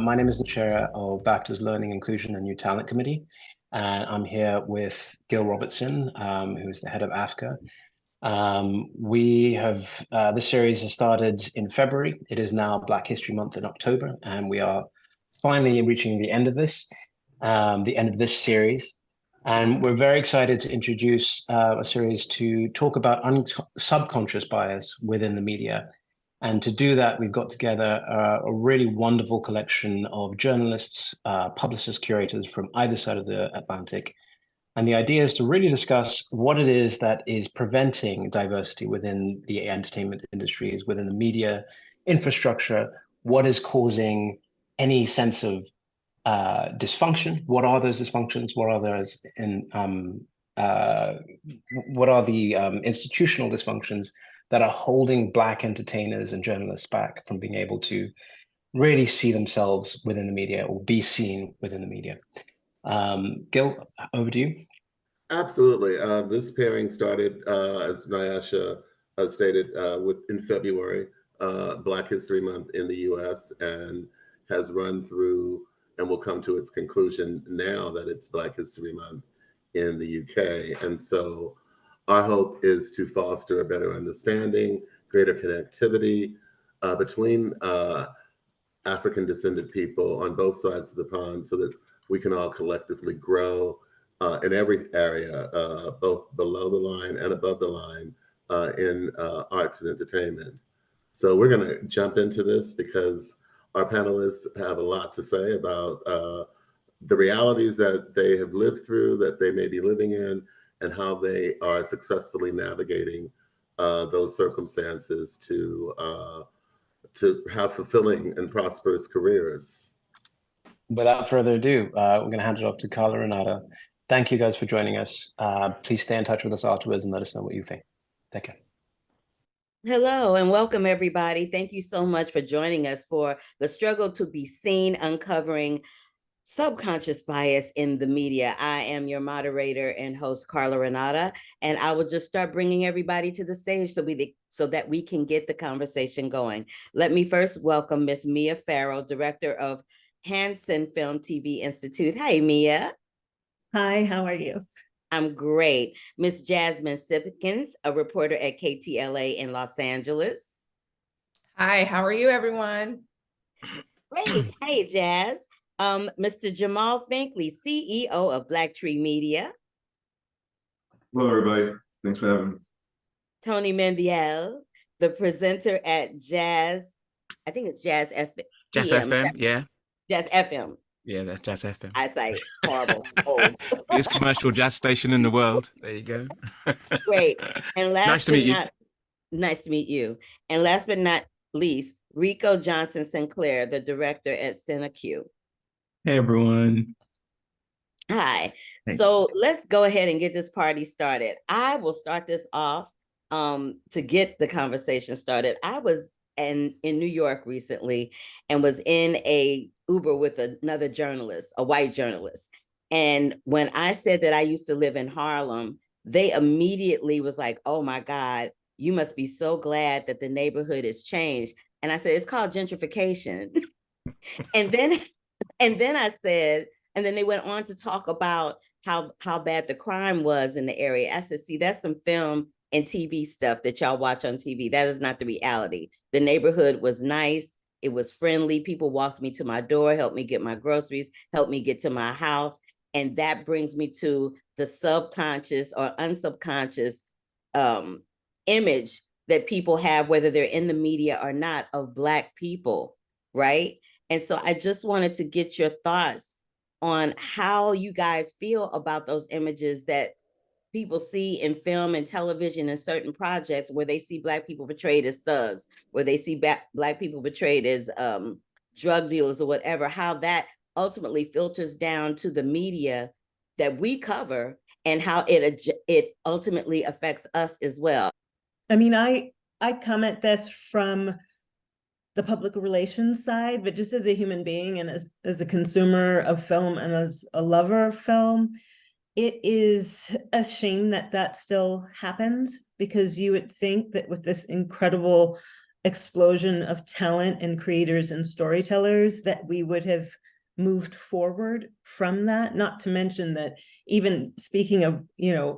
My name is the chair of BAFTA's Learning, Inclusion and New Talent Committee. And I'm here with Gil Robertson, who's the head of AAFCA. This series has started in February. It is now Black History Month in October, and we are finally reaching the end of this series. And we're very excited to introduce a series to talk about subconscious bias within the media. And to do that, we've got together a really wonderful collection of journalists, publicists, curators from either side of the Atlantic. And the idea is to really discuss what it is that is preventing diversity within the entertainment industries, within the media infrastructure, what is causing any sense of dysfunction, what are those dysfunctions, what are the institutional dysfunctions that are holding Black entertainers and journalists back from being able to really see themselves within the media or be seen within the media. Gil, over to you. Absolutely. This pairing started, as Nyasha stated, in February, Black History Month in the US, and has run through and will come to its conclusion now that it's Black History Month in the UK. And so our hope is to foster a better understanding, greater connectivity between African descended people on both sides of the pond so that we can all collectively grow in every area, both below the line and above the line in arts and entertainment. So we're going to jump into this because our panelists have a lot to say about the realities that they have lived through, that they may be living in, and how they are successfully navigating those circumstances to have fulfilling and prosperous careers. Without further ado, we're going to hand it off to Carla Renata. Thank you guys for joining us. Please stay in touch with us afterwards and let us know what you think. Take care. Hello and welcome everybody. Thank you so much for joining us for the Struggle to Be Seen, Uncovering Subconscious Bias in the Media. I am your moderator and host, Carla Renata, and I will just start bringing everybody to the stage so that we can get the conversation going. Let me first welcome Miss Mia Farrow, Director of Hanson Film TV Institute. Hi, Mia. Hi, how are you? I'm great. Miss Jasmine Sipkins, a reporter at KTLA in Los Angeles. Hi, how are you, everyone? Great. Hey, Jazz. Mr. Jamal Finkley, CEO of Black Tree Media. Hello, everybody. Thanks for having me. Tony Menviel, the presenter at Jazz, I think it's Jazz FM. Jazz FM, yeah. Jazz FM. Yeah, that's Jazz FM. I say horrible, old. Biggest commercial jazz station in the world. There you go. Great. And Nice to meet you. Nice to meet you. And last but not least, Rico Johnson Sinclair, the director at CineQ. Hey, everyone. Hi. Hey. So let's go ahead and get this party started. I will start this off to get the conversation started. I was in New York recently and was in a Uber with another journalist, a white journalist. And when I said that I used to live in Harlem, they immediately was like, oh my God, you must be so glad that the neighborhood has changed. And I said, it's called gentrification. and then I said, and then they went on to talk about how bad the crime was in the area. I said, see, that's some film and TV stuff that y'all watch on TV. That is not the reality. The neighborhood was nice. It was friendly. People walked me to my door, helped me get my groceries, helped me get to my house. And that brings me to the subconscious or unsubconscious image that people have, whether they're in the media or not, of Black people, right? And so I just wanted to get your thoughts on how you guys feel about those images that people see in film and television and certain projects where they see Black people portrayed as thugs, where they see Black people portrayed as drug dealers or whatever, how that ultimately filters down to the media that we cover and how it ultimately affects us as well. I mean, I comment this from the public relations side, but just as a human being and as a consumer of film and as a lover of film, it is a shame that that still happens, because you would think that with this incredible explosion of talent and creators and storytellers that we would have moved forward from that. Not to mention that, even speaking of,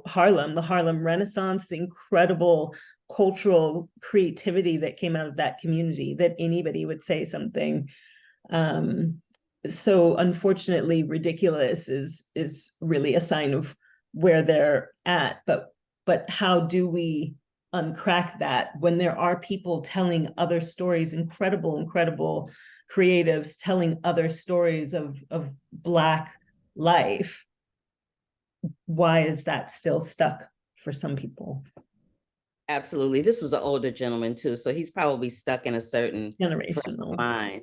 Harlem, the Harlem Renaissance, incredible cultural creativity that came out of that community, that anybody would say something. So unfortunately, ridiculous is really a sign of where they're at. But how do we uncrack that when there are people telling other stories, incredible creatives telling other stories of Black life? Why is that still stuck for some people? Absolutely. This was an older gentleman too, so he's probably stuck in a certain Generational mind.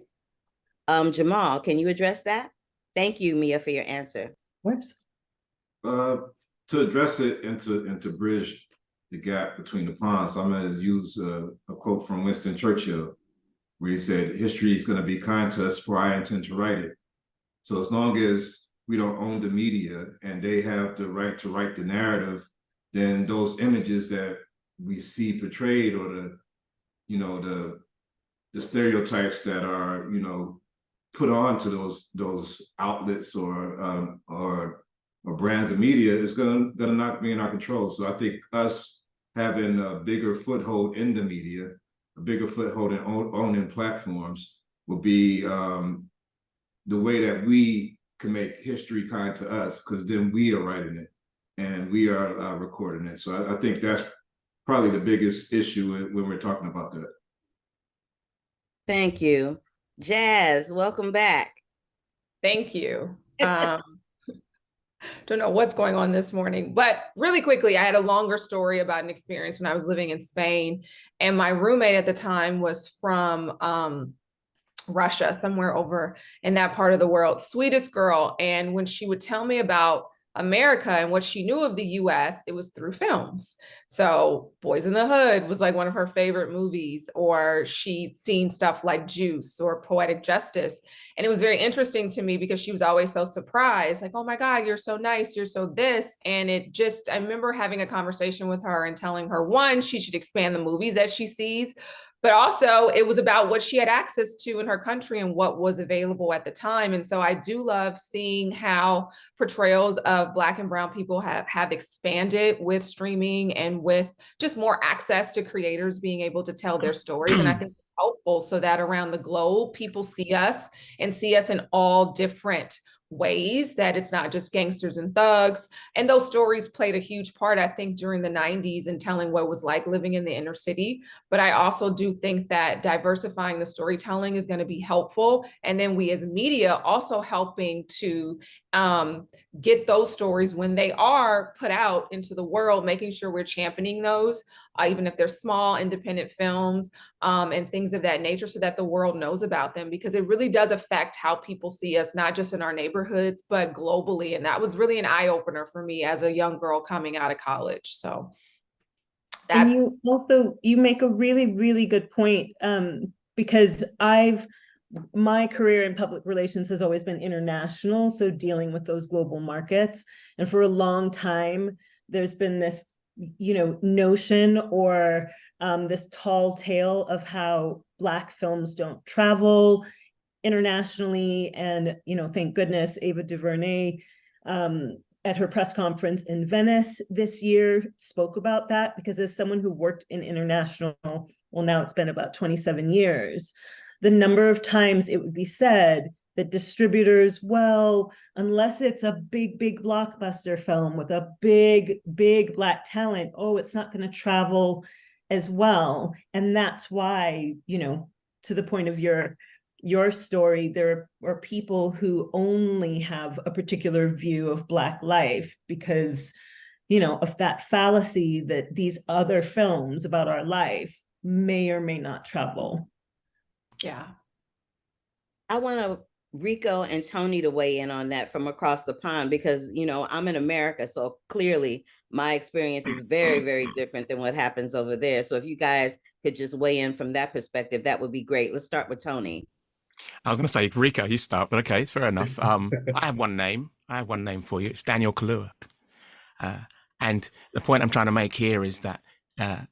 Jamal, can you address that? Thank you, Mia, for your answer. Whoops. To address it and to bridge the gap between the ponds, I'm going to use a quote from Winston Churchill, where he said, "History is going to be kind to us, for I intend to write it." So as long as we don't own the media and they have the right to write the narrative, then those images that we see portrayed, or the stereotypes that are put on to those outlets or brands of media is gonna not be in our control. So I think us having a bigger foothold in the media, a bigger foothold in owning platforms, will be the way that we can make history kind to us, because then we are writing it and we are recording it. So I think that's probably the biggest issue when we're talking about that. Thank you. Jazz, welcome back. Thank you. Don't know what's going on this morning, but really quickly, I had a longer story about an experience when I was living in Spain, and my roommate at the time was from Russia, somewhere over in that part of the world, sweetest girl. And when she would tell me about America and what she knew of the US, it was through films. So Boys in the Hood was like one of her favorite movies, or she'd seen stuff like Juice or Poetic Justice. And it was very interesting to me because she was always so surprised, like, "Oh my God, you're so nice, you're so this." And I remember having a conversation with her and telling her, one, she should expand the movies that she sees, but also it was about what she had access to in her country and what was available at the time. And so I do love seeing how portrayals of Black and brown people have expanded with streaming and with just more access to creators being able to tell their stories. And I think it's helpful so that around the globe, people see us and see us in all different ways, that it's not just gangsters and thugs. And those stories played a huge part, I think, during the 90s in telling what it was like living in the inner city. But I also do think that diversifying the storytelling is going to be helpful. And then we as media also helping to get those stories when they are put out into the world, making sure we're championing those, even if they're small independent films and things of that nature, so that the world knows about them, because it really does affect how people see us, not just in our neighborhoods, but globally. And that was really an eye-opener for me as a young girl coming out of college. So that's— And you make a really good point, because my career in public relations has always been international, so dealing with those global markets. And for a long time, there's been this, notion or this tall tale of how Black films don't travel internationally. And, thank goodness Ava DuVernay at her press conference in Venice this year spoke about that, because as someone who worked in international, well, now it's been about 27 years, the number of times it would be said that distributors, well, unless it's a big blockbuster film with a big Black talent, it's not going to travel as well. And that's why, to the point of your story, there are people who only have a particular view of Black life because, of that fallacy that these other films about our life may or may not travel. Yeah. I want to Rico and Tony to weigh in on that from across the pond, because, you know, I'm in America, so clearly my experience is very, very different than what happens over there. So if you guys could just weigh in from that perspective, that would be great. Let's start with Tony. I was going to say, Rico, you start, but okay, fair enough. I have one name. I have one name for you. It's Daniel Kaluuya. And the point I'm trying to make here is that,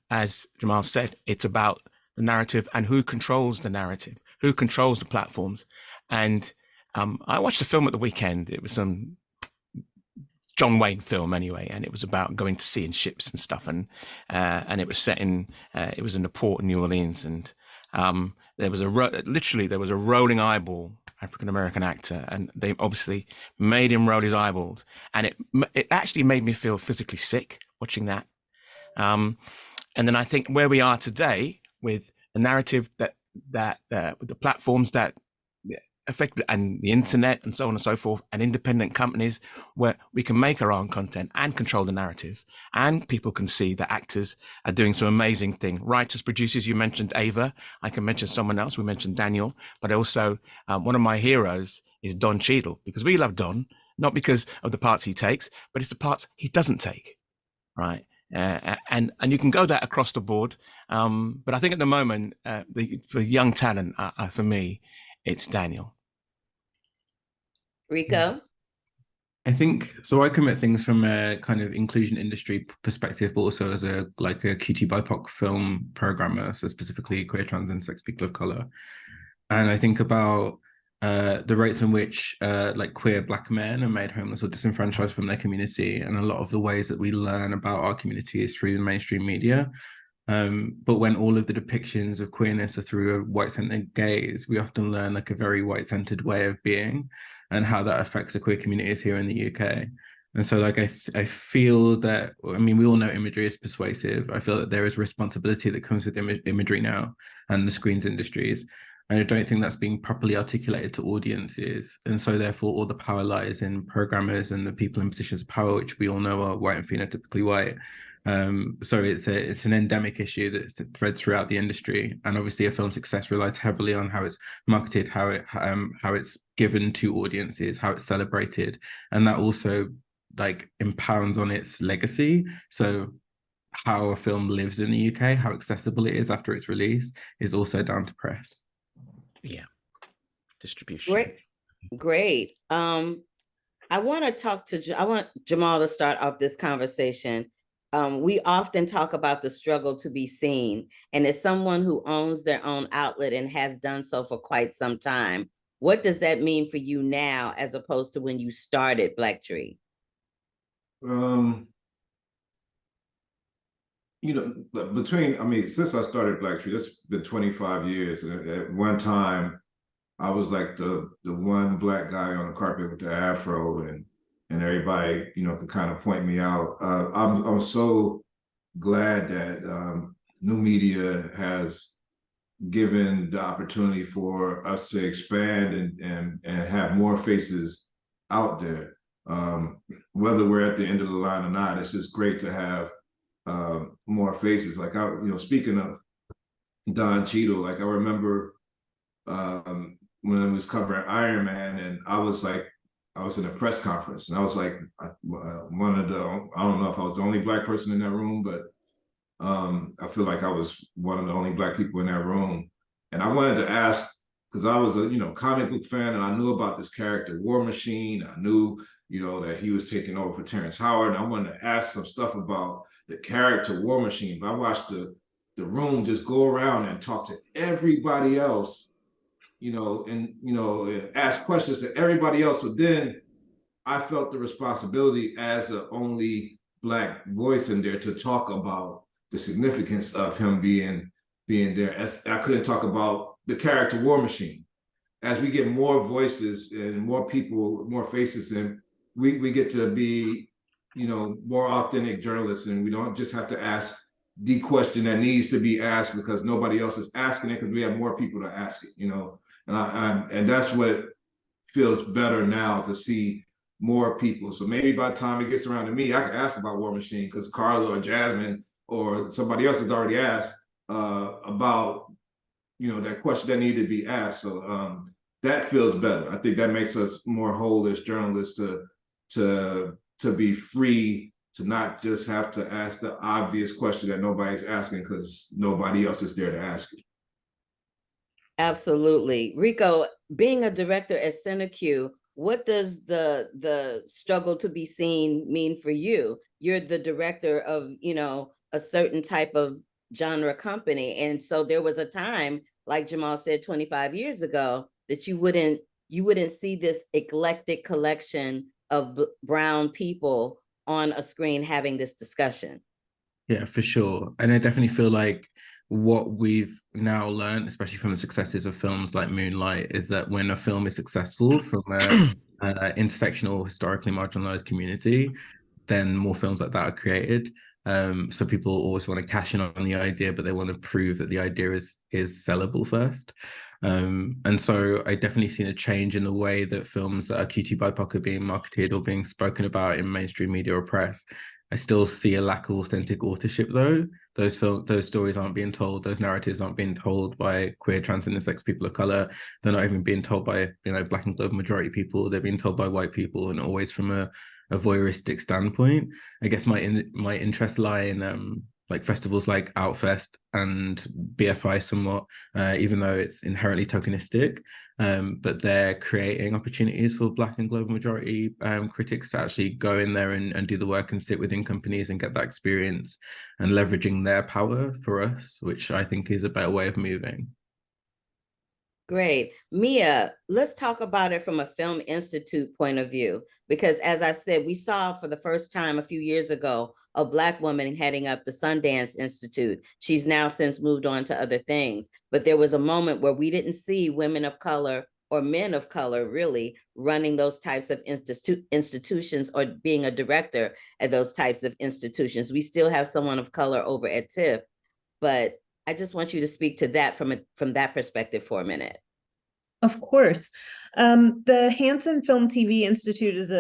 as Jamal said, it's about the narrative and who controls the narrative, who controls the platforms. And I watched a film at the weekend. It was some John Wayne film anyway, and it was about going to sea in ships and stuff. And it was set in, it was in the port in New Orleans. And there was there was a rolling eyeball African-American actor, and they obviously made him roll his eyeballs. And it actually made me feel physically sick watching that. And then I think where we are today with the narrative that with the platforms that affect, and the internet and so on and so forth, and independent companies where we can make our own content and control the narrative, and people can see that actors are doing some amazing thing. Writers, producers, you mentioned Ava. I can mention someone else. We mentioned Daniel, but also one of my heroes is Don Cheadle, because we love Don, not because of the parts he takes, but it's the parts he doesn't take, right? And you can go that across the board. But I think at the moment, for young talent, for me, it's Daniel. Rico? I think so. I come at things from a kind of inclusion industry perspective, but also as a QT BIPOC film programmer, so specifically queer, trans, and sex people of color. And I think about the rates in which queer Black men are made homeless or disenfranchised from their community, and a lot of the ways that we learn about our community is through the mainstream media. But when all of the depictions of queerness are through a white-centered gaze, we often learn like a very white-centered way of being, and how that affects the queer communities here in the UK. And so I feel that, I mean, we all know imagery is persuasive. I feel that there is responsibility that comes with imagery now and the screens industries. And I don't think that's being properly articulated to audiences. And so therefore all the power lies in programmers and the people in positions of power, which we all know are white and phenotypically white. So it's an endemic issue that threads throughout the industry, and obviously a film's success relies heavily on how it's marketed, how it's given to audiences, how it's celebrated, and that also impounds on its legacy. So how a film lives in the UK, how accessible it is after its release, is also down to press. Yeah, distribution. Great. I want Jamal to start off this conversation. We often talk about the struggle to be seen, and as someone who owns their own outlet and has done so for quite some time, what does that mean for you now as opposed to when you started Black Tree? Since I started Black Tree, that's been 25 years. And at one time, I was like the one Black guy on the carpet with the afro, and everybody, could kind of point me out. I'm so glad that new media has given the opportunity for us to expand and have more faces out there. Whether we're at the end of the line or not, it's just great to have more faces. Speaking of Don Cheadle, I remember when I was covering Iron Man, and I was in a press conference, and I was like I don't know if I was the only Black person in that room, but I feel like I was one of the only Black people in that room. And I wanted to ask, because I was a comic book fan, and I knew about this character War Machine. I knew that he was taking over for Terrence Howard, and I wanted to ask some stuff about the character War Machine. But I watched the room just go around and talk to everybody else, and ask questions to everybody else. So then I felt the responsibility as the only Black voice in there to talk about the significance of him being there. As I couldn't talk about the character War Machine. As we get more voices and more people, more faces, and we get to be, more authentic journalists, and we don't just have to ask the question that needs to be asked because nobody else is asking it, because we have more people to ask it, and that's what feels better now, to see more people. So maybe by the time it gets around to me, I can ask about War Machine because Carla or Jasmine or somebody else has already asked about, that question that needed to be asked. So that feels better. I think that makes us more whole as journalists to be free, to not just have to ask the obvious question that nobody's asking because nobody else is there to ask it. Absolutely. Rico, being a director at CineQ, what does the struggle to be seen mean for you? You're the director of, you know, a certain type of genre company. And so there was a time, like Jamal said 25 years ago, that you wouldn't see this eclectic collection of brown people on a screen having this discussion. Yeah, for sure. And I definitely feel like what we've now learned, especially from the successes of films like Moonlight, is that when a film is successful from a intersectional, historically marginalized community, then more films like that are created. So people always want to cash in on the idea, but they want to prove that the idea is sellable first. And so I definitely seen a change in the way that films that are QT BIPOC are being marketed or being spoken about in mainstream media or press. I still see a lack of authentic authorship though. Those stories aren't being told, those narratives aren't being told by queer, trans, and intersex people of color. They're not even being told by, you know, Black and global majority people. They're being told by white people, and always from a voyeuristic standpoint. I guess my interests lie in like festivals like Outfest and BFI somewhat, even though it's inherently tokenistic, but they're creating opportunities for Black and global majority critics to actually go in there and do the work and sit within companies and get that experience and leveraging their power for us, which I think is a better way of moving. Great. Mia, let's talk about it from a Film Institute point of view, because as I've said, we saw for the first time a few years ago, a Black woman heading up the Sundance Institute. She's now since moved on to other things, but there was a moment where we didn't see women of color or men of color really running those types of institutions or being a director at those types of institutions. We still have someone of color over at TIFF, but I just want you to speak to that from that perspective for a minute. Of course. The Hanson Film TV Institute is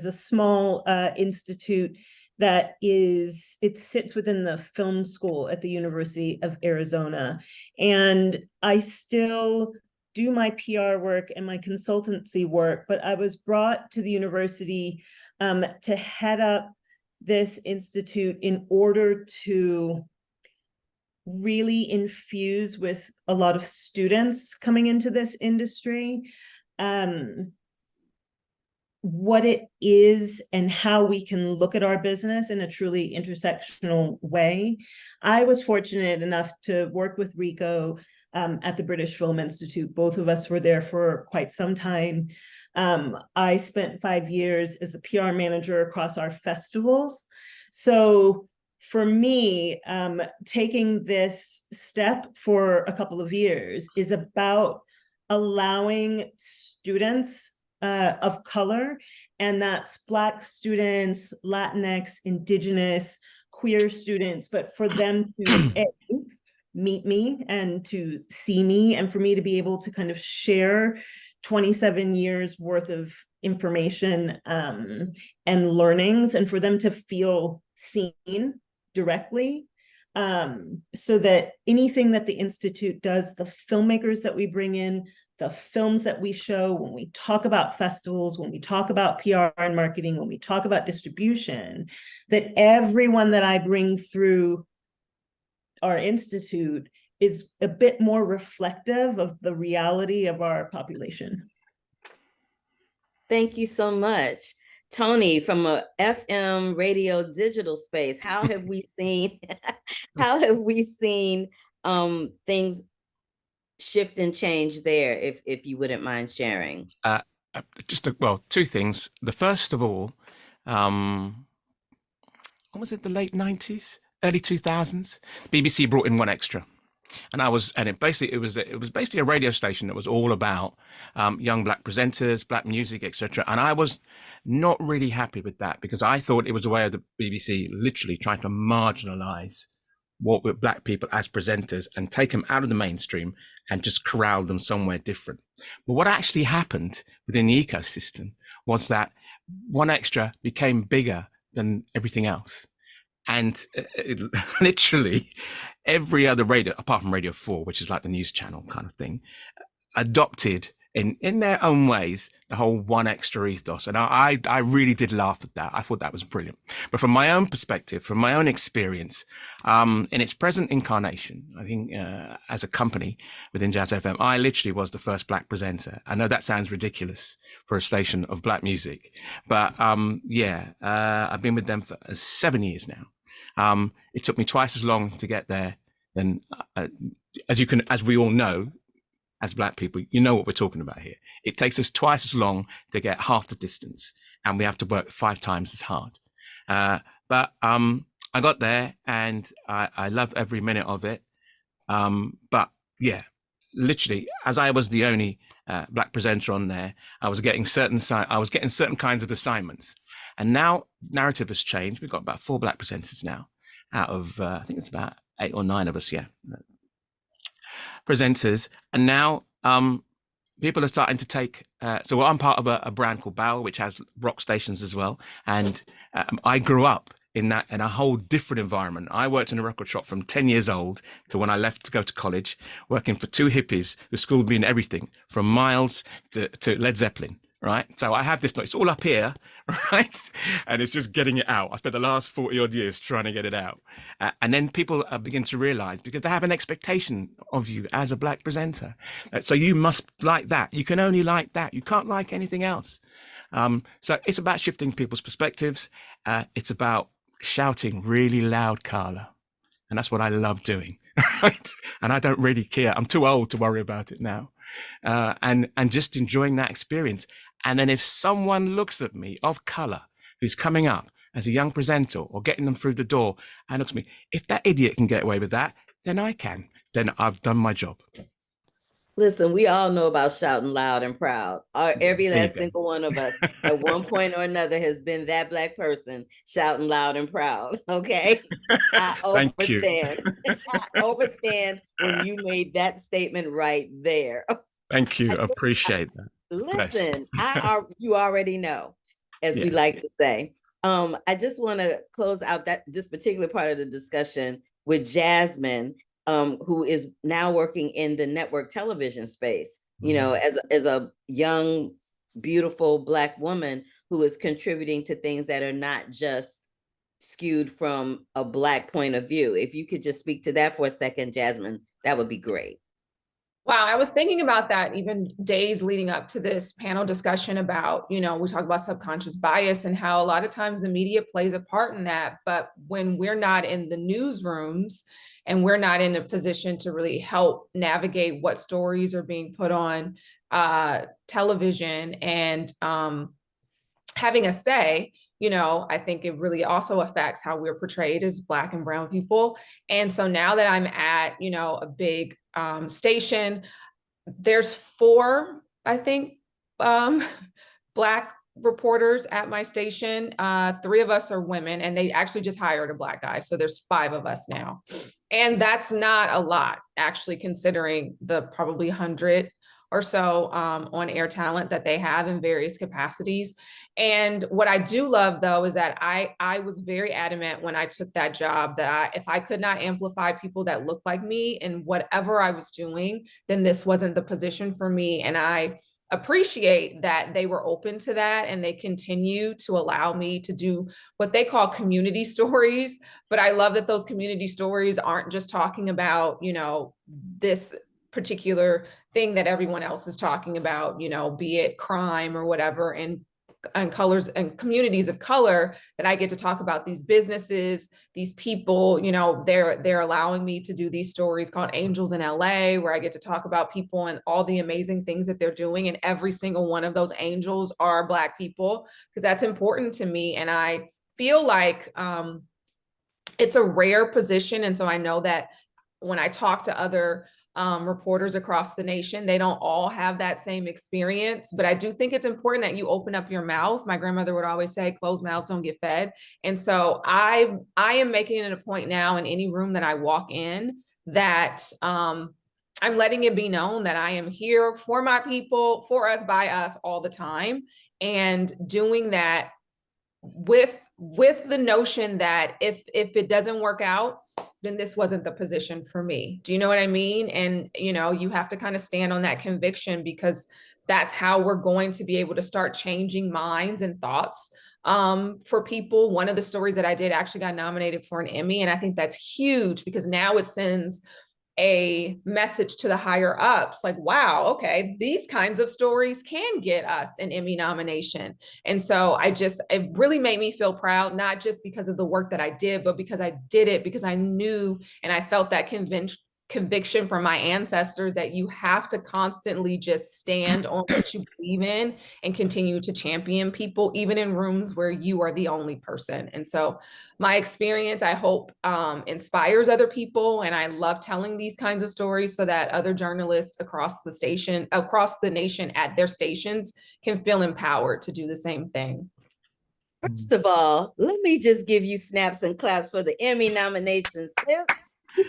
a small institute that sits within the film school at the University of Arizona. And I still do my PR work and my consultancy work, but I was brought to the university to head up this institute in order to really infuse with a lot of students coming into this industry, what it is and how we can look at our business in a truly intersectional way. I was fortunate enough to work with Rico at the British Film Institute. Both of us were there for quite some time. I spent 5 years as the PR manager across our festivals. So for me, taking this step for a couple of years is about allowing students of color, and that's Black students, Latinx, Indigenous, queer students, but for them to meet me and to see me, and for me to be able to kind of share 27 years worth of information and learnings, and for them to feel seen directly, so that anything that the Institute does, the filmmakers that we bring in, the films that we show, when we talk about festivals, when we talk about PR and marketing, when we talk about distribution, that everyone that I bring through our Institute is a bit more reflective of the reality of our population. Thank you so much. Tony, from a FM radio digital space, how have we seen things shift and change there, if you wouldn't mind sharing? Well, two things. The first of all, what was it, the late 90s, early 2000s? BBC brought in One Extra. And it was basically a radio station that was all about young Black presenters, Black music, etc. And I was not really happy with that, because I thought it was a way of the BBC literally trying to marginalize what were Black people as presenters and take them out of the mainstream and just corral them somewhere different. But what actually happened within the ecosystem was that One Extra became bigger than everything else. And literally every other radio, apart from Radio 4, which is like the news channel kind of thing, adopted in their own ways, the whole one extra ethos. And I really did laugh at that. I thought that was brilliant. But from my own perspective, from my own experience, in its present incarnation, I think as a company within Jazz FM, I literally was the first Black presenter. I know that sounds ridiculous for a station of Black music, but I've been with them for 7 years now. It took me twice as long to get there than, as we all know, as Black people, you know what we're talking about here. It takes us twice as long to get half the distance, and we have to work 5 times as hard. But I got there, and I love every minute of it. But yeah, literally, as I was the only Black presenter on there, I was getting certain kinds of assignments. And now narrative has changed. We've got about 4 Black presenters now, out of I think it's about 8 or 9 of us. Yeah. Presenters, and now people are starting to take so I'm part of a brand called Bauer, which has rock stations as well, and I grew up in a whole different environment. I worked in a record shop from 10 years old to when I left to go to college, working for 2 hippies who schooled me in everything from Miles to Led Zeppelin. Right, so I have this. It's all up here, right, and it's just getting it out. I spent the last 40 odd years trying to get it out, and then people begin to realize, because they have an expectation of you as a Black presenter, so you must like that. You can only like that. You can't like anything else. So it's about shifting people's perspectives. It's about shouting really loud, Carla, and that's what I love doing. Right, and I don't really care. I'm too old to worry about it now. And just enjoying that experience. And then if someone looks at me of color who's coming up as a young presenter or getting them through the door and looks at me, if that idiot can get away with that, then I can. Then I've done my job. Listen, we all know about shouting loud and proud. Every last single one of us at one point or another has been that Black person shouting loud and proud. Okay. I overstand. I overstand when you made that statement right there. Thank you. I appreciate that. Listen, you already know, as we like to say. I just want to close out this particular part of the discussion with Jasmine, who is now working in the network television space, you know, as a young, beautiful Black woman who is contributing to things that are not just skewed from a Black point of view. If you could just speak to that for a second, Jasmine, that would be great. Wow, I was thinking about that even days leading up to this panel discussion about, you know, we talk about subconscious bias and how a lot of times the media plays a part in that. But when we're not in the newsrooms and we're not in a position to really help navigate what stories are being put on television and having a say, you know, I think it really also affects how we're portrayed as Black and brown people. And so now that I'm at, you know, a big station, there's 4, I think, Black reporters at my station. 3 of us are women, and they actually just hired a Black guy. So there's 5 of us now. And that's not a lot, actually, considering the probably 100 or so on air talent that they have in various capacities. And what I do love, though, is that I was very adamant when I took that job that if I could not amplify people that look like me in whatever I was doing, then this wasn't the position for me. And I appreciate that they were open to that and they continue to allow me to do what they call community stories. But I love that those community stories aren't just talking about, you know, this particular thing that everyone else is talking about, you know, be it crime or whatever, and colors and communities of color, that I get to talk about these businesses, these people, you know, they're allowing me to do these stories called Angels in LA, where I get to talk about people and all the amazing things that they're doing. And every single one of those angels are Black people, because that's important to me. And I feel like it's a rare position. And so I know that when I talk to other reporters across the nation, they don't all have that same experience, but I do think it's important that you open up your mouth. My grandmother would always say, closed mouths don't get fed. And so I am making it a point now in any room that I walk in that I'm letting it be known that I am here for my people, for us, by us all the time. And doing that with the notion that if it doesn't work out, then this wasn't the position for me. Do you know what I mean? And, you know, you have to kind of stand on that conviction, because that's how we're going to be able to start changing minds and thoughts for people. One of the stories that I did actually got nominated for an Emmy. And I think that's huge, because now it sends a message to the higher ups, like, wow, okay, these kinds of stories can get us an Emmy nomination. And so it really made me feel proud, not just because of the work that I did, but because I did it because I knew and I felt that conviction from my ancestors that you have to constantly just stand on what you believe in and continue to champion people, even in rooms where you are the only person. And so my experience, I hope, inspires other people. And I love telling these kinds of stories so that other journalists across the nation at their stations can feel empowered to do the same thing. First of all, let me just give you snaps and claps for the Emmy nominations.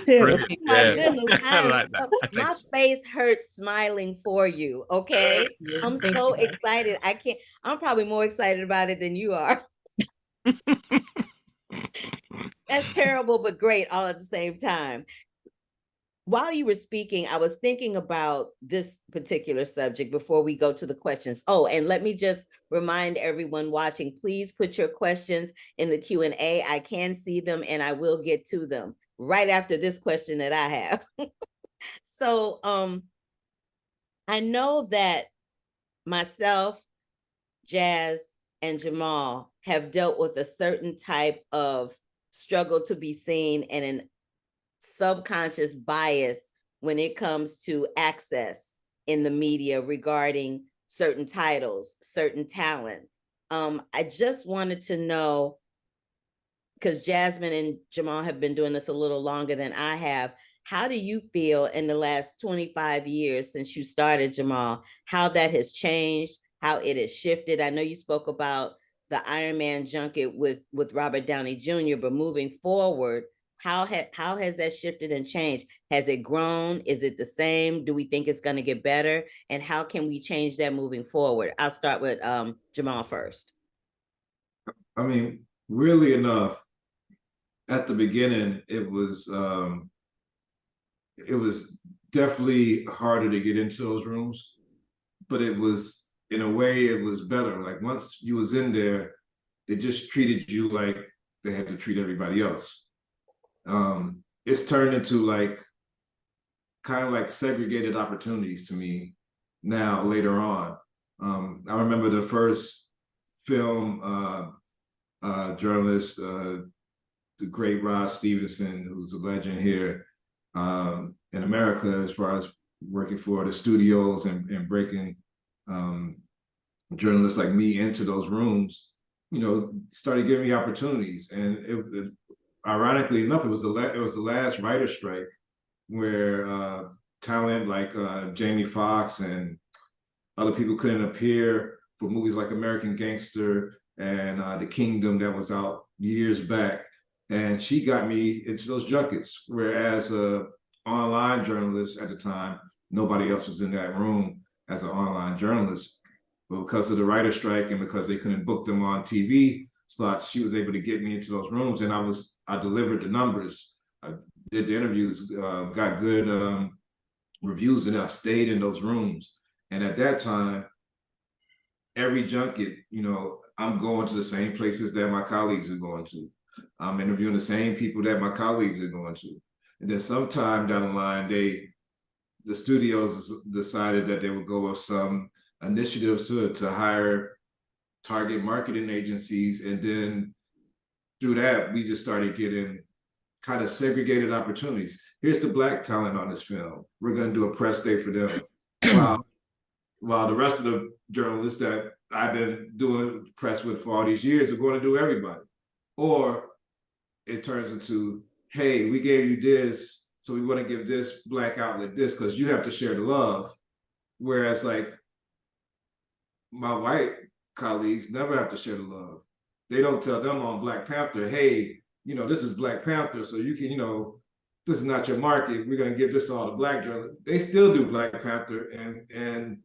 Brilliant. My Yeah. goodness, I like that. my face hurts smiling for you. Okay, I'm Thank so you. excited. I'm probably more excited about it than you are. That's terrible, but great all at the same time. While you were speaking, I was thinking about this particular subject before we go to the questions. Oh, and let me just remind everyone watching, please put your questions in the Q&A. I can see them and I will get to them right after this question that I have. So I know that myself, Jazz, and Jamal have dealt with a certain type of struggle to be seen and an subconscious bias when it comes to access in the media regarding certain titles, certain talent. I just wanted to know, because Jasmine and Jamal have been doing this a little longer than I have, how do you feel in the last 25 years since you started, Jamal, how that has changed, how it has shifted? I know you spoke about the Iron Man junket with Robert Downey Jr., but moving forward, how has that shifted and changed? Has it grown? Is it the same? Do we think it's going to get better? And how can we change that moving forward? I'll start with Jamal first. I mean, really enough, at the beginning, it was definitely harder to get into those rooms, but it was, in a way, it was better. Like once you was in there, they just treated you like they had to treat everybody else. It's turned into like kind of like segregated opportunities to me now later on. I remember the first film journalist, the great Rod Stevenson, who's a legend here in America as far as working for the studios and breaking journalists like me into those rooms, you know, started giving me opportunities. And ironically enough, it was the last writer's strike where talent like Jamie Foxx and other people couldn't appear for movies like American Gangster and The Kingdom that was out years back. And she got me into those junkets, whereas online journalist at the time, nobody else was in that room as an online journalist. But because of the writer's strike and because they couldn't book them on TV slots, she was able to get me into those rooms, and I delivered the numbers. I did the interviews, got good reviews, and I stayed in those rooms. And at that time, every junket, you know, I'm going to the same places that my colleagues are going to. I'm interviewing the same people that my colleagues are going to. And then sometime down the line, the studios decided that they would go with some initiatives to hire target marketing agencies. And then through that, we just started getting kind of segregated opportunities. Here's the Black talent on this film. We're going to do a press day for them. While the rest of the journalists that I've been doing press with for all these years are going to do everybody. Or it turns into, hey, we gave you this, so we want to give this Black outlet this because you have to share the love. Whereas like my white colleagues never have to share the love. They don't tell them on Black Panther, hey, you know, this is Black Panther, so you can, you know, this is not your market. We're going to give this to all the Black journalists. They still do Black Panther, and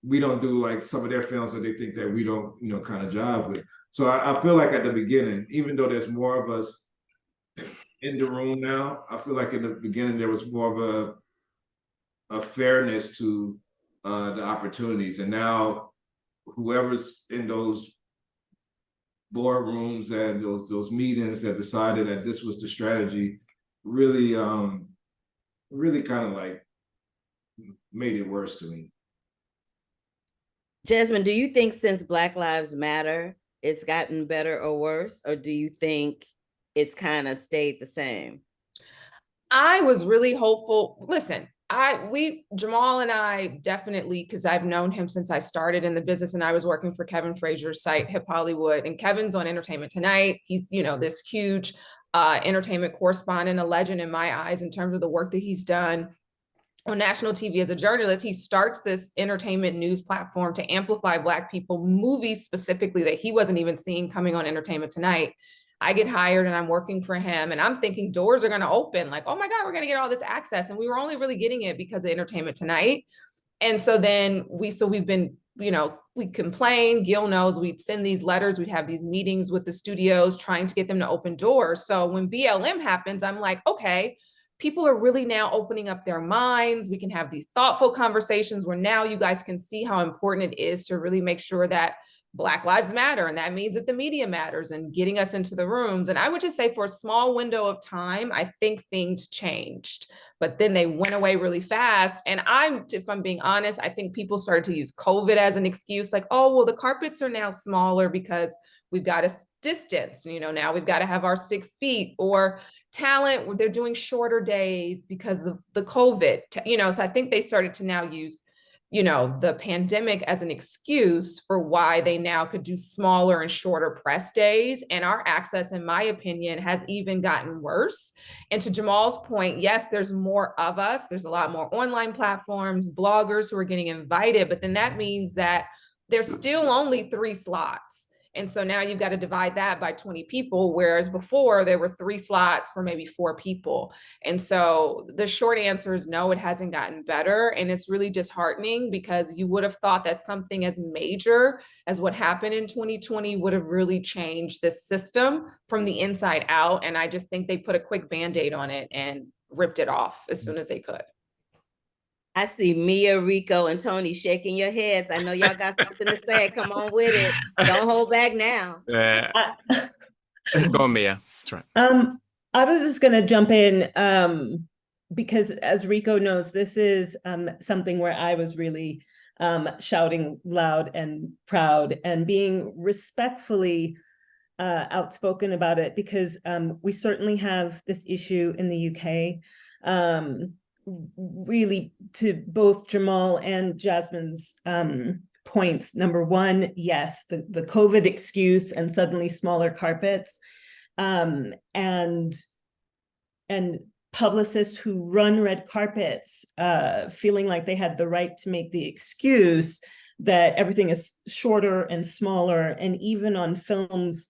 we don't do like some of their films that they think that we don't, you know, kind of jive with. So I feel like at the beginning, even though there's more of us in the room now. I feel like in the beginning there was more of a fairness to the opportunities, and now whoever's in those boardrooms and those meetings that decided that this was the strategy really really kind of like made it worse to me. Jasmine, do you think since Black Lives Matter, it's gotten better or worse, or do you think it's kind of stayed the same? I was really hopeful. Listen, Jamal and I definitely, because I've known him since I started in the business, and I was working for Kevin Frazier's site, Hip Hollywood, and Kevin's on Entertainment Tonight. He's, this huge entertainment correspondent, a legend in my eyes in terms of the work that he's done on national TV as a journalist. He starts this entertainment news platform to amplify Black people, movies specifically that he wasn't even seeing coming on Entertainment Tonight. I get hired and I'm working for him, and I'm thinking doors are going to open, like, oh my God, we're going to get all this access. And we were only really getting it because of Entertainment Tonight. And so then we've been, we complain, Gil knows, we'd send these letters, we'd have these meetings with the studios trying to get them to open doors. So when BLM happens, I'm like, okay, people are really now opening up their minds. We can have these thoughtful conversations where now you guys can see how important it is to really make sure that Black Lives Matter. And that means that the media matters and getting us into the rooms. And I would just say for a small window of time, I think things changed, but then they went away really fast. And if I'm being honest, I think people started to use COVID as an excuse, like, oh, well, the carpets are now smaller because we've got a distance, now we've got to have our 6 feet, or talent, they're doing shorter days because of the COVID, so I think they started to now use, the pandemic as an excuse for why they now could do smaller and shorter press days. And our access, in my opinion, has even gotten worse. And to Jamal's point, yes, there's more of us. There's a lot more online platforms, bloggers who are getting invited, but then that means that there's still only 3 slots. And so now you've got to divide that by 20 people, whereas before there were 3 slots for maybe 4 people. And so the short answer is no, it hasn't gotten better. And it's really disheartening, because you would have thought that something as major as what happened in 2020 would have really changed this system from the inside out. And I just think they put a quick Band-Aid on it and ripped it off as soon as they could. I see Mia, Rico, and Tony shaking your heads. I know y'all got something to say. Come on with it. Don't hold back now. Go on, Mia. That's right. I was just going to jump in because, as Rico knows, this is something where I was really shouting loud and proud and being respectfully outspoken about it, because we certainly have this issue in the UK. Really, to both Jamal and Jasmine's points. Number one, yes, the COVID excuse and suddenly smaller carpets, and publicists who run red carpets feeling like they had the right to make the excuse that everything is shorter and smaller, and even on films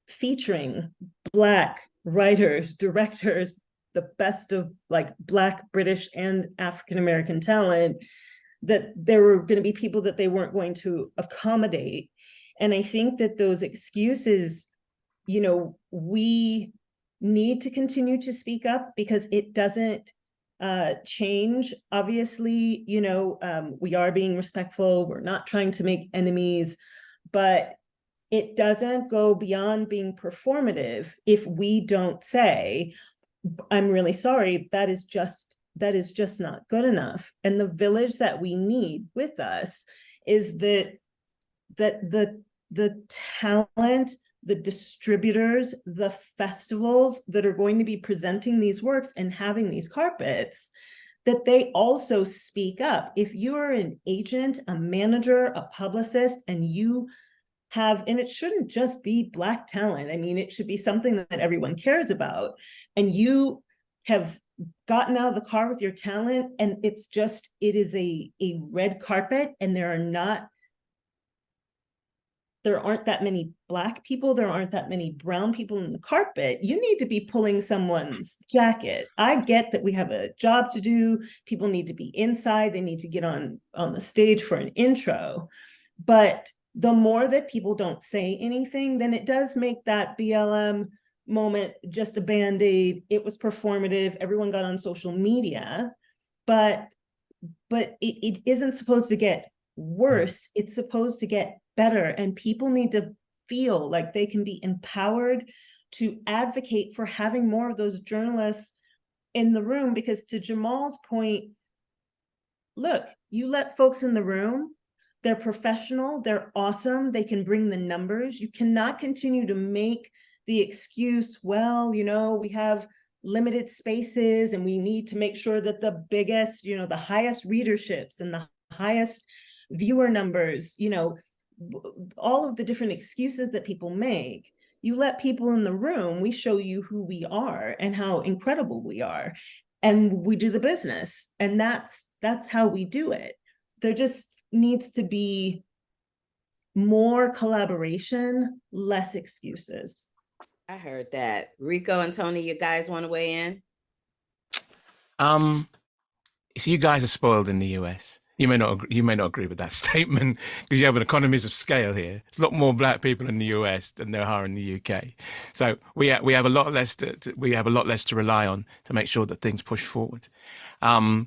featuring Black writers, directors, the best of like Black, British, and African-American talent, that there were going to be people that they weren't going to accommodate. And I think that those excuses, we need to continue to speak up, because it doesn't change. Obviously, we are being respectful. We're not trying to make enemies, but it doesn't go beyond being performative if we don't say, I'm really sorry, that is just not good enough. And the village that we need with us is that the talent, the distributors, the festivals that are going to be presenting these works and having these carpets, that they also speak up. If you're an agent, a manager, a publicist, and you have, and it shouldn't just be Black talent, I mean, it should be something that everyone cares about, and you have gotten out of the car with your talent, and it is a red carpet, and there aren't that many Black people, there aren't that many brown people in the carpet, you need to be pulling someone's jacket. I get that we have a job to do, people need to be inside, they need to get on the stage for an intro, but the more that people don't say anything, then it does make that BLM moment, just a Band-Aid. It was performative. Everyone got on social media, but it isn't supposed to get worse. It's supposed to get better, and people need to feel like they can be empowered to advocate for having more of those journalists in the room. Because to Jamal's point, look, you let folks in the room, they're professional, they're awesome, they can bring the numbers. You cannot continue to make the excuse, well, you know, we have limited spaces and we need to make sure that the biggest, you know, the highest readerships and the highest viewer numbers, you know, all of the different excuses that people make. You let people in the room, we show you who we are and how incredible we are, and we do the business. And that's how we do it. There just needs to be more collaboration, less excuses. I heard that. Rico and Tony, you guys want to weigh in? So you guys are spoiled in the US. You may not agree with that statement because you have an economies of scale here. There's a lot more black people in the US than there are in the UK. So we have a lot less to rely on to make sure that things push forward. After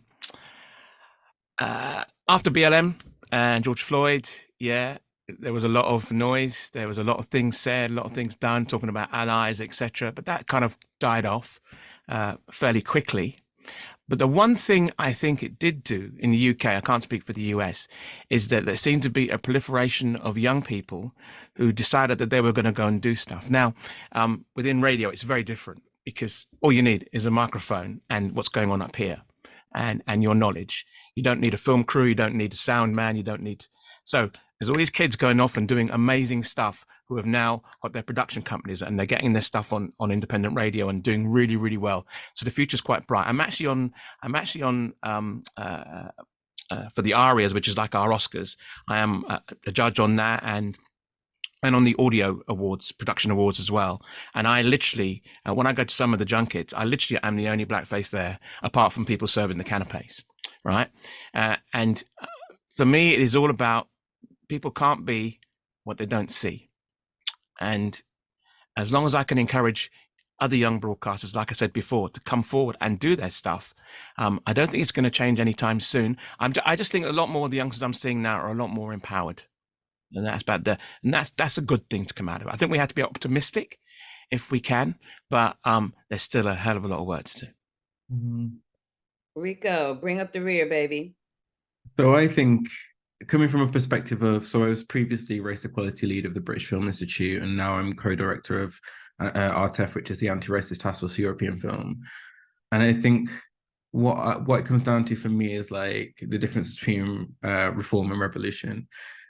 BLM and George Floyd, yeah, there was a lot of noise. There was a lot of things said, a lot of things done, talking about allies, etc. But that kind of died off fairly quickly. But the one thing I think it did do in the UK, I can't speak for the US, is that there seemed to be a proliferation of young people who decided that they were going to go and do stuff. Now, within radio, it's very different because all you need is a microphone and what's going on up here and your knowledge. You don't need a film crew. You don't need a sound man. You don't need... So there's all these kids going off and doing amazing stuff who have now got their production companies and they're getting their stuff on independent radio and doing really, really well. So the future's quite bright. I'm actually on for the ARIAs, which is like our Oscars. I am a judge on that and on the audio awards, production awards as well. And I literally, when I go to some of the junkets, I literally am the only black face there, apart from people serving the canapes, right? And for me, it is all about people can't be what they don't see. And as long as I can encourage other young broadcasters, like I said before, to come forward and do their stuff, I don't think it's going to change anytime soon. I just think a lot more of the youngsters I'm seeing now are a lot more empowered. And that's a good thing to come out of it. I think we have to be optimistic if we can, but there's still a hell of a lot of work to do. Mm-hmm. Rico, bring up the rear, baby. So I think, coming from a perspective of, so I was previously race equality lead of the British Film Institute, and now I'm co-director of AAFCA, which is the Anti-Racist Task Force for European Film. And I think what it comes down to for me is like the difference between reform and revolution.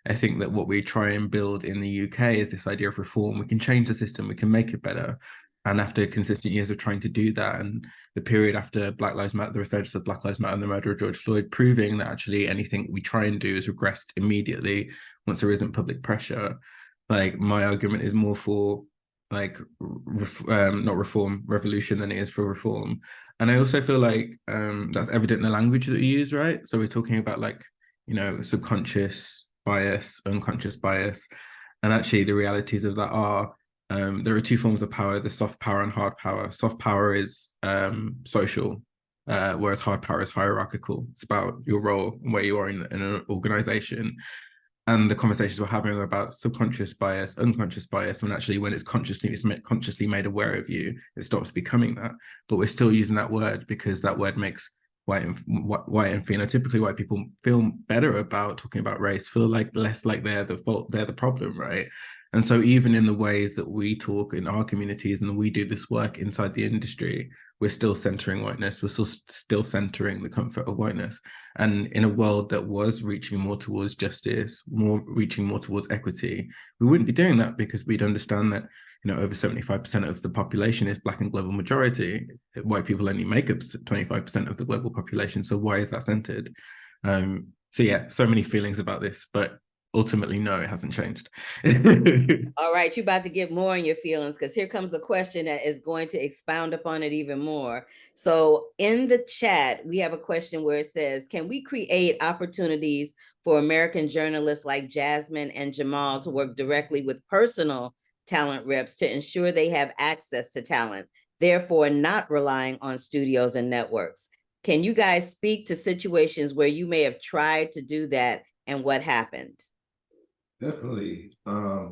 I think that what we try and build in the UK is this idea of reform. We can change the system, we can make it better. And after consistent years of trying to do that, and the period after Black Lives Matter, the resurgence of Black Lives Matter and the murder of George Floyd, proving that actually anything we try and do is regressed immediately once there isn't public pressure. Like, my argument is more for like not reform, revolution, than it is for reform. And I also feel like that's evident in the language that we use, right? So we're talking about like, you know, subconscious bias, unconscious bias. And actually the realities of that are, there are two forms of power, the soft power and hard power. Soft power is social, whereas hard power is hierarchical. It's about your role and where you are in an organization. And the conversations we're having are about subconscious bias, unconscious bias, when actually when it's consciously made aware of you, it stops becoming that. But we're still using that word because that word makes white and phenotypically white people feel better about talking about race, feel like less like they're the fault, they're the problem, right? And so even in the ways that we talk in our communities and we do this work inside the industry, we're still centering whiteness, we're still centering the comfort of whiteness. And in a world that was reaching more towards justice, reaching more towards equity, we wouldn't be doing that because we'd understand that, you know, over 75% of the population is Black and global majority. White people only make up 25% of the global population. So why is that centered? So yeah, so many feelings about this, but ultimately, no, it hasn't changed. All right, you're about to get more in your feelings because here comes a question that is going to expound upon it even more. So in the chat, we have a question where it says, can we create opportunities for American journalists like Jasmine and Jamal to work directly with personal talent reps to ensure they have access to talent, therefore not relying on studios and networks. Can you guys speak to situations where you may have tried to do that and what happened? Definitely. I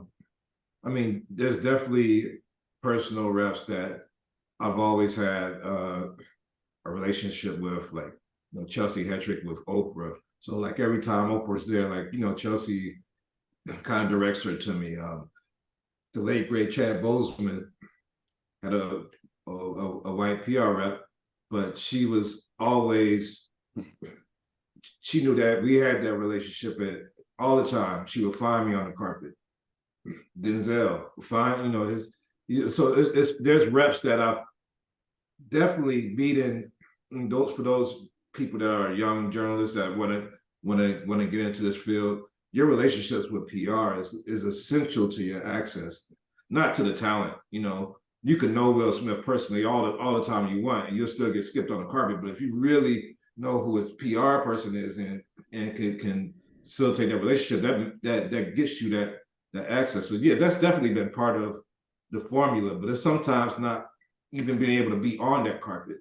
mean, there's definitely personal reps that I've always had a relationship with, like, you know, Chelsea Hetrick with Oprah. So like every time Oprah's there, like, you know, Chelsea kind of directs her to me. The late great Chad Boseman had a white PR rep, but she was always, she knew that we had that relationship, and all the time she would find me on the carpet. Denzel would find, you know, his, so there's reps that I've definitely beaten. Those, for those people that are young journalists that want to get into this field, your relationships with PR is essential to your access, not to the talent. You know, you can know Will Smith personally all the time you want, and you'll still get skipped on the carpet. But if you really know who his PR person is and can facilitate that relationship, that gets you that access. So yeah, that's definitely been part of the formula. But it's sometimes not even being able to be on that carpet,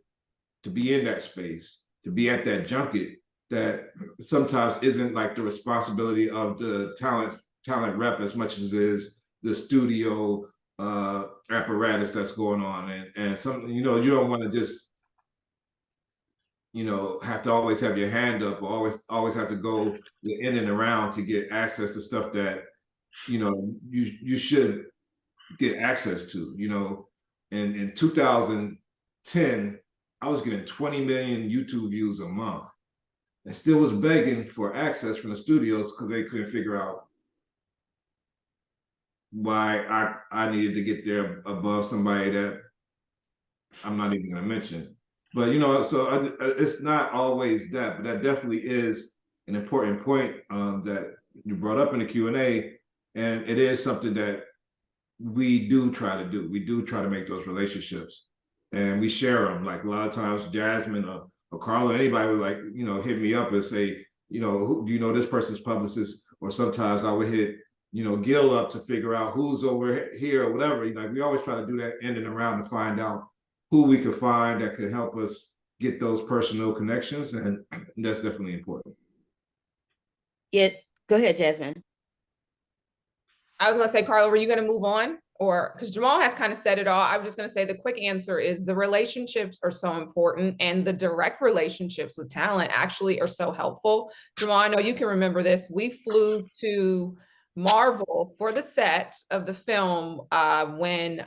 to be in that space, to be at that junket, that sometimes isn't like the responsibility of the talent rep as much as it is the studio apparatus that's going on. And something, you know, you don't want to just, you know, have to always have your hand up, or always have to go in and around to get access to stuff that, you know, you should get access to. You know, and in 2010, I was getting 20 million YouTube views a month, and still was begging for access from the studios because they couldn't figure out why I needed to get there above somebody that I'm not even going to mention. But, you know, so it's not always that, but that definitely is an important point that you brought up in the Q&A, and it is something that we do try to do. We do try to make those relationships, and we share them. Like a lot of times, Jasmine or Carla, anybody would, like, you know, hit me up and say, you know, do you know this person's publicist? Or sometimes I would hit, you know, Gil up to figure out who's over here or whatever. Like, we always try to do that in and around to find out who we could find that could help us get those personal connections, and that's definitely important. Go ahead, Jasmine. I was going to say, Carla, were you going to move on? Or because Jamal has kind of said it all, I was just going to say the quick answer is the relationships are so important, and the direct relationships with talent actually are so helpful. Jamal, I know you can remember this. We flew to Marvel for the set of the film when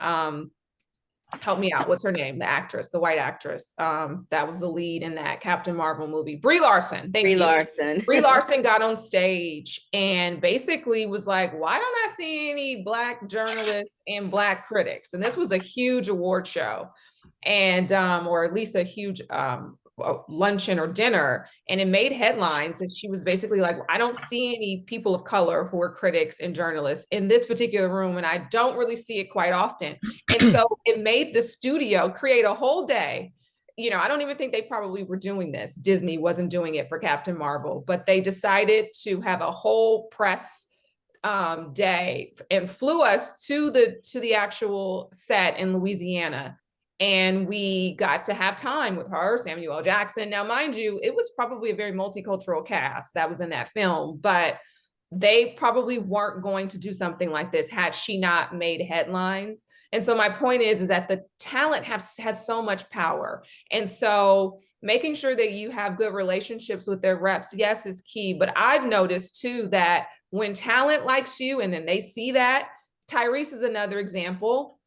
help me out, what's her name, the actress, the white actress that was the lead in that Captain Marvel movie, Brie Larson. Brie Larson. Brie Larson got on stage and basically was like, why don't I see any Black journalists and Black critics? And this was a huge award show, and or at least a huge luncheon or dinner, and it made headlines. And she was basically like, I don't see any people of color who are critics and journalists in this particular room, and I don't really see it quite often. And so it made the studio create a whole day. You know, I don't even think they probably were doing this. Disney wasn't doing it for Captain Marvel, but they decided to have a whole press day and flew us to the actual set in Louisiana. And we got to have time with her, Samuel L. Jackson. Now, mind you, it was probably a very multicultural cast that was in that film, but they probably weren't going to do something like this had she not made headlines. And so my point is that the talent has so much power. And so making sure that you have good relationships with their reps, yes, is key. But I've noticed too that when talent likes you and then they see that, Tyrese is another example.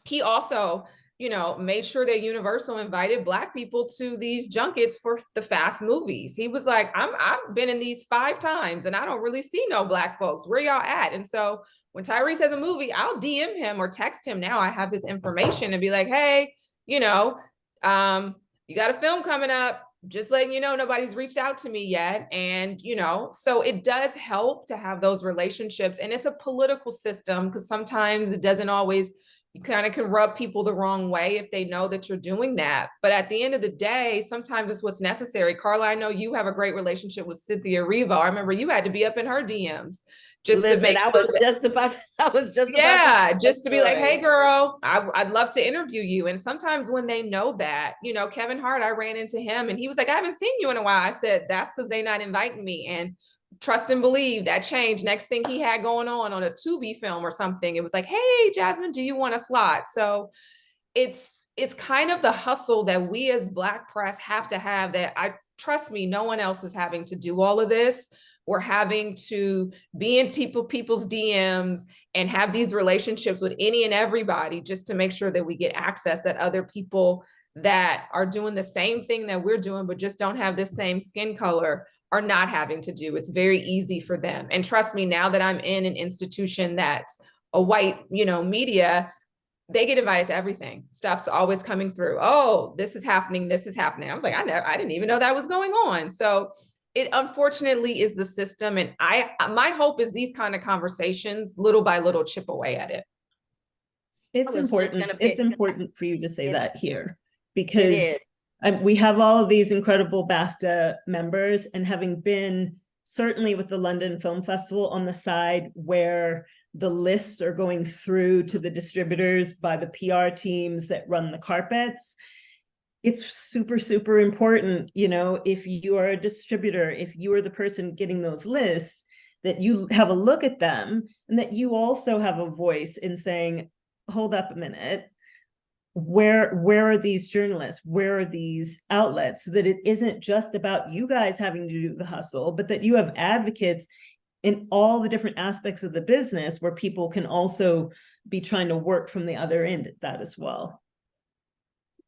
He also, you know, made sure that Universal invited Black people to these junkets for the Fast movies. He was like, I've been in these 5 times and I don't really see no Black folks. Where y'all at? And so when Tyrese has a movie, I'll DM him or text him. Now I have his information and be like, hey, you know, you got a film coming up. Just letting you know, nobody's reached out to me yet. And, you know, so it does help to have those relationships. And it's a political system because sometimes it doesn't always you kind of can rub people the wrong way if they know that you're doing that. But at the end of the day, sometimes it's what's necessary. Carla, I know you have a great relationship with Cynthia Erivo. I remember you had to be up in her DMs just Listen, to make I was just about just to be like, hey girl, I'd love to interview you. And sometimes when they know that, you know, Kevin Hart, I ran into him and he was like, I haven't seen you in a while. I said, that's because they're not inviting me. And trust and believe that changed. Next thing he had going on a Tubi film or something, it was like, hey Jasmine, do you want a slot? So it's kind of the hustle that we as Black press have to have, that I trust me, no one else is having to do all of this. We're having to be in people's DMs and have these relationships with any and everybody just to make sure that we get access, that other people that are doing the same thing that we're doing, but just don't have the same skin color, are not having to do. It's very easy for them. And trust me, now that I'm in an institution that's a white, you know, media, they get invited to everything. Stuff's always coming through. Oh, this is happening. This is happening. I was like, I didn't even know that was going on. So it unfortunately is the system. And my hope is these kind of conversations, little by little, chip away at it. It's important for you to say that here, because we have all of these incredible BAFTA members, and having been certainly with the London Film Festival on the side where the lists are going through to the distributors by the PR teams that run the carpets, it's super, super important, you know, if you are a distributor, if you are the person getting those lists, that you have a look at them and that you also have a voice in saying, hold up a minute, where are these journalists? Where are these outlets? So that it isn't just about you guys having to do the hustle, but that you have advocates in all the different aspects of the business where people can also be trying to work from the other end at that as well.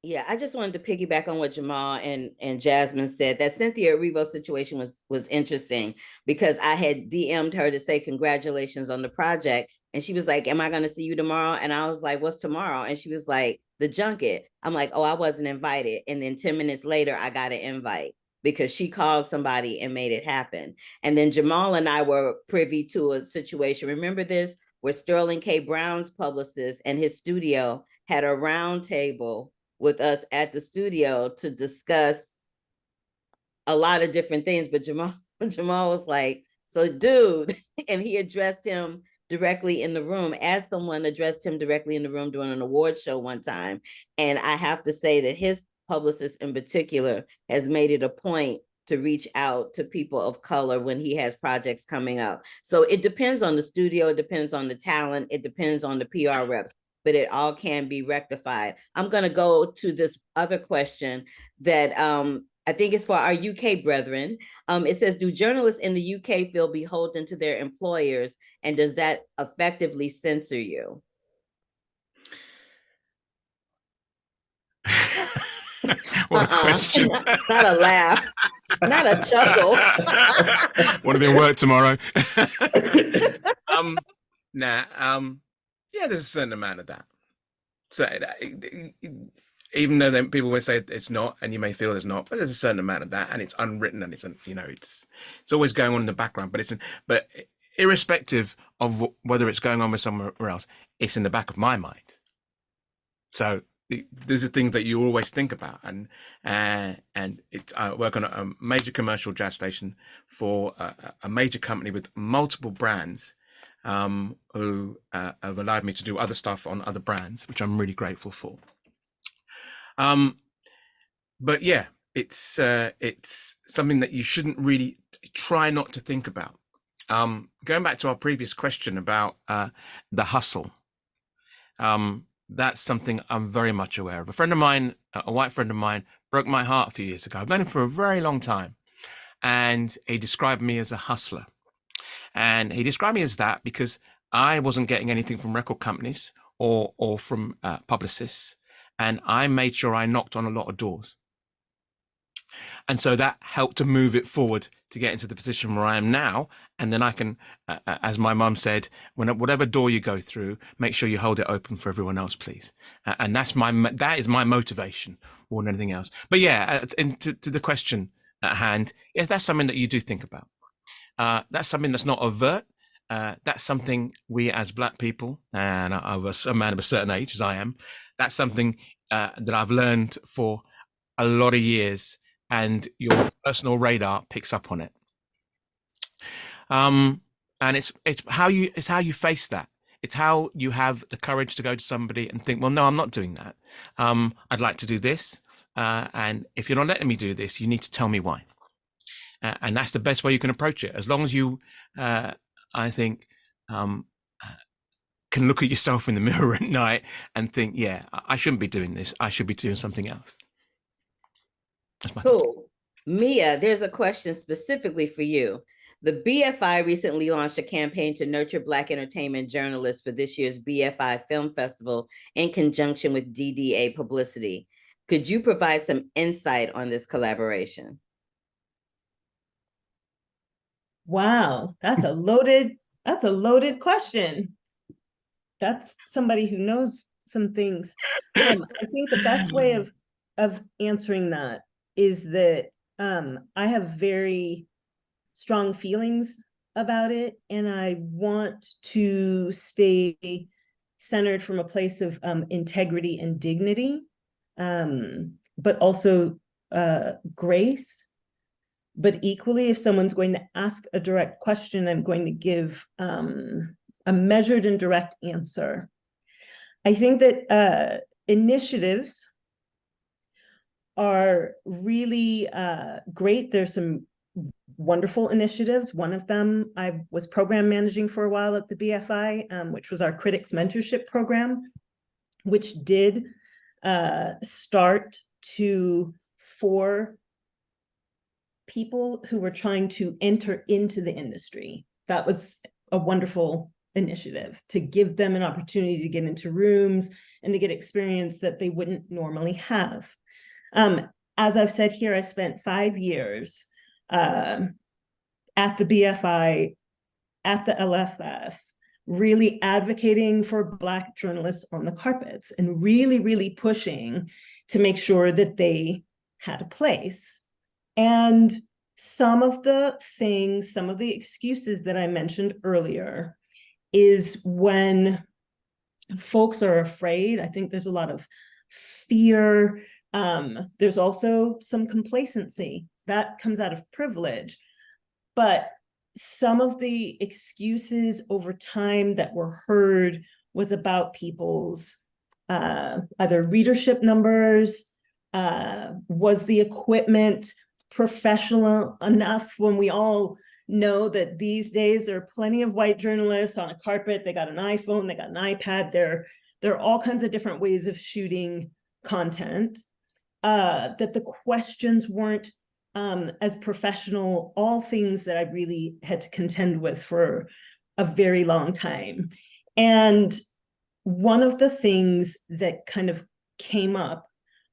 Yeah, I just wanted to piggyback on what Jamal and Jasmine said. That Cynthia Erivo situation was interesting, because I had DM'd her to say congratulations on the project. And she was like, am I going to see you tomorrow? And I was like, what's tomorrow? And she was like, the junket. I'm like, oh, I wasn't invited. And then 10 minutes later, I got an invite because she called somebody and made it happen. And then Jamal and I were privy to a situation. Remember this? Where Sterling K. Brown's publicist and his studio had a round table with us at the studio to discuss a lot of different things. But Jamal was like, so dude, and he addressed him directly in the room, as someone addressed him directly in the room during an award show one time. And I have to say that his publicist in particular has made it a point to reach out to people of color when he has projects coming up. So it depends on the studio, it depends on the talent, it depends on the PR reps, but it all can be rectified. I'm going to go to this other question that I think is for our UK brethren. It says, do journalists in the UK feel beholden to their employers, and does that effectively censor you? What a question. Not a laugh, not a chuckle. Want to be in work tomorrow? Yeah, there's a certain amount of that. So even though people will say it's not, and you may feel there's not, but there's a certain amount of that, and it's unwritten, and it's always going on in the background. But irrespective of whether it's going on with somewhere else, it's in the back of my mind. So these are things that you always think about, and I work on a major commercial jazz station for a major company with multiple brands, who have allowed me to do other stuff on other brands, which I'm really grateful for. But yeah, it's something that you shouldn't really try not to think about. Going back to our previous question about the hustle, that's something I'm very much aware of. A friend of mine, a white friend of mine, broke my heart a few years ago. I've known him for a very long time, and he described me as a hustler. And he described me as that because I wasn't getting anything from record companies or from publicists. And I made sure I knocked on a lot of doors. And so that helped to move it forward to get into the position where I am now. And then I can, as my mum said, whatever door you go through, make sure you hold it open for everyone else, please. And that is my motivation more than anything else. But yeah, to the question at hand, yes, that's something that you do think about. That's something that's not overt, that's something we as Black people, and I was a man of a certain age, as I am, that's something that I've learned for a lot of years, and your personal radar picks up on it. And it's how you face that. It's how you have the courage to go to somebody and think, well, no, I'm not doing that. I'd like to do this. And if you're not letting me do this, you need to tell me why. And that's the best way you can approach it. As long as you, I think, can look at yourself in the mirror at night and think, yeah, I shouldn't be doing this. I should be doing something else. That's my cool. Mia, there's a question specifically for you. The BFI recently launched a campaign to nurture Black entertainment journalists for this year's BFI Film Festival in conjunction with DDA Publicity. Could you provide some insight on this collaboration? Wow, that's a loaded question. That's somebody who knows some things. I think the best way of answering that is that I have very strong feelings about it, and I want to stay centered from a place of integrity and dignity, but also grace. But equally, if someone's going to ask a direct question, I'm going to give a measured and direct answer. I think that initiatives are really great. There's some wonderful initiatives. One of them, I was program managing for a while at the BFI, which was our critics mentorship program, which did start for people who were trying to enter into the industry. That was a wonderful initiative to give them an opportunity to get into rooms and to get experience that they wouldn't normally have. As I've said here, I spent 5 years at the BFI, at the LFF, really advocating for Black journalists on the carpets and really, really pushing to make sure that they had a place. And some of the excuses that I mentioned earlier is when folks are afraid. I think there's a lot of fear. There's also some complacency that comes out of privilege. But some of the excuses over time that were heard was about people's either readership numbers, was the equipment professional enough, when we all know that these days there are plenty of white journalists on a carpet. They got an iPhone, they got an iPad. There are all kinds of different ways of shooting content, that the questions weren't as professional, all things that I really had to contend with for a very long time. And one of the things that kind of came up,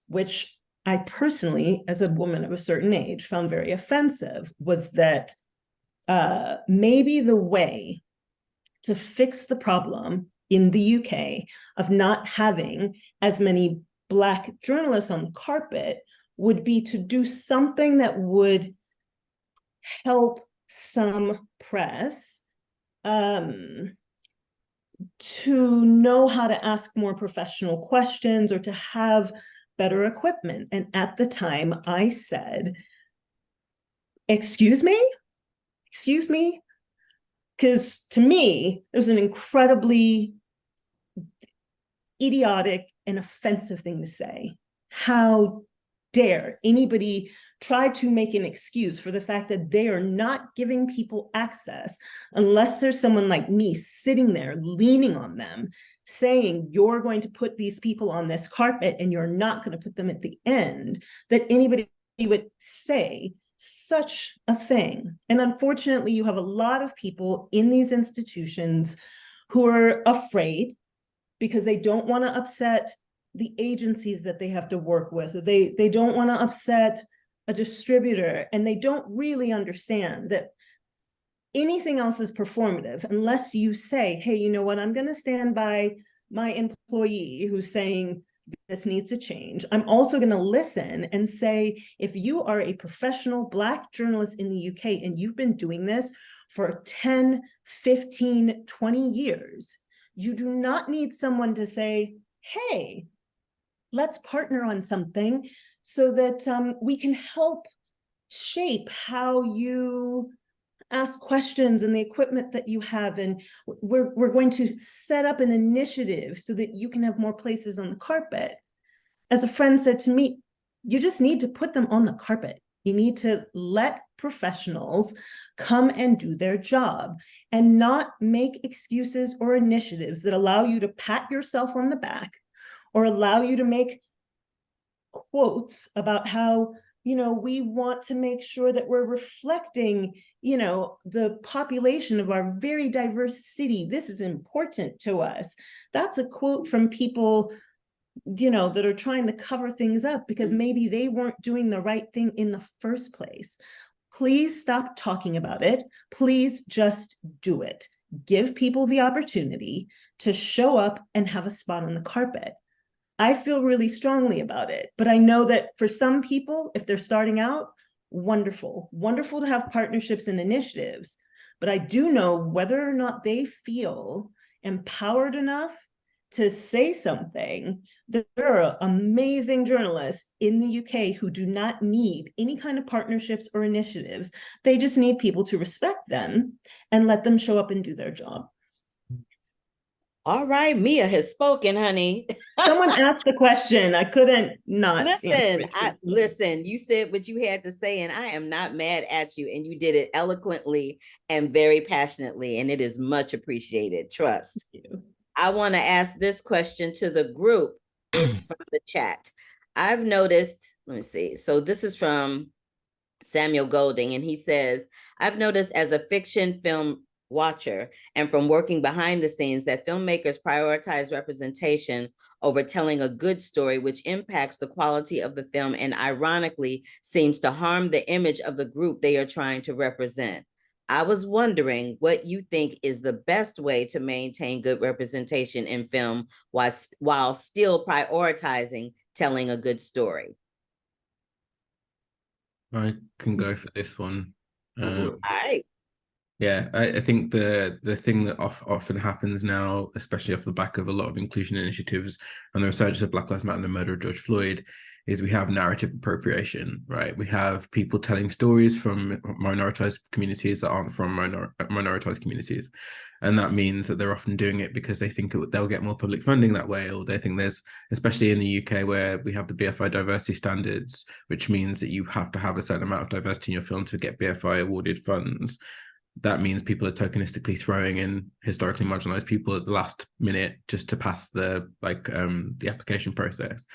which I personally, as a woman of a certain age, found very offensive, was that maybe the way to fix the problem in the UK of not having as many Black journalists on the carpet would be to do something that would help some press to know how to ask more professional questions or to have better equipment. And at the time I said, excuse me? Because to me, it was an incredibly idiotic and offensive thing to say. How dare anybody try to make an excuse for the fact that they are not giving people access unless there's someone like me sitting there leaning on them saying, you're going to put these people on this carpet and you're not going to put them at the end, that anybody would say such a thing. And unfortunately, you have a lot of people in these institutions who are afraid because they don't want to upset the agencies that they have to work with. They don't want to upset a distributor, and they don't really understand that anything else is performative unless you say, hey, you know what, I'm going to stand by my employee who's saying this needs to change. I'm also going to listen and say, if you are a professional Black journalist in the UK and you've been doing this for 10, 15, 20 years, you do not need someone to say, hey, let's partner on something so that we can help shape how you ask questions and the equipment that you have. And we're going to set up an initiative so that you can have more places on the carpet. As a friend said to me, you just need to put them on the carpet. You need to let professionals come and do their job and not make excuses or initiatives that allow you to pat yourself on the back or allow you to make quotes about how, we want to make sure that we're reflecting, the population of our very diverse city. This is important to us. That's a quote from people, that are trying to cover things up because maybe they weren't doing the right thing in the first place. Please stop talking about it. Please just do it. Give people the opportunity to show up and have a spot on the carpet. I feel really strongly about it, but I know that for some people, if they're starting out, wonderful to have partnerships and initiatives. But I do know whether or not they feel empowered enough to say something. There are amazing journalists in the UK who do not need any kind of partnerships or initiatives. They just need people to respect them and let them show up and do their job. All right, Mia has spoken, honey. Someone asked the question. I couldn't not listen. You said what you had to say, and I am not mad at you. And you did it eloquently and very passionately, and it is much appreciated. Trust. Thank you. I want to ask this question to the group. It's from the chat. I've noticed, let me see. So this is from Samuel Golding, and he says, I've noticed as a fiction film watcher and from working behind the scenes that filmmakers prioritize representation over telling a good story, which impacts the quality of the film and ironically seems to harm the image of the group they are trying to represent. I was wondering what you think is the best way to maintain good representation in film while still prioritizing telling a good story. I can go for this one. All right. Yeah, I think the thing that often happens now, especially off the back of a lot of inclusion initiatives and the resurgence of Black Lives Matter and the murder of George Floyd, is we have narrative appropriation, right? We have people telling stories from minoritized communities that aren't from minoritized communities. And that means that they're often doing it because they think they'll get more public funding that way, or they think there's, especially in the UK where we have the BFI diversity standards, which means that you have to have a certain amount of diversity in your film to get BFI awarded funds. That means people are tokenistically throwing in historically marginalized people at the last minute just to pass the application process.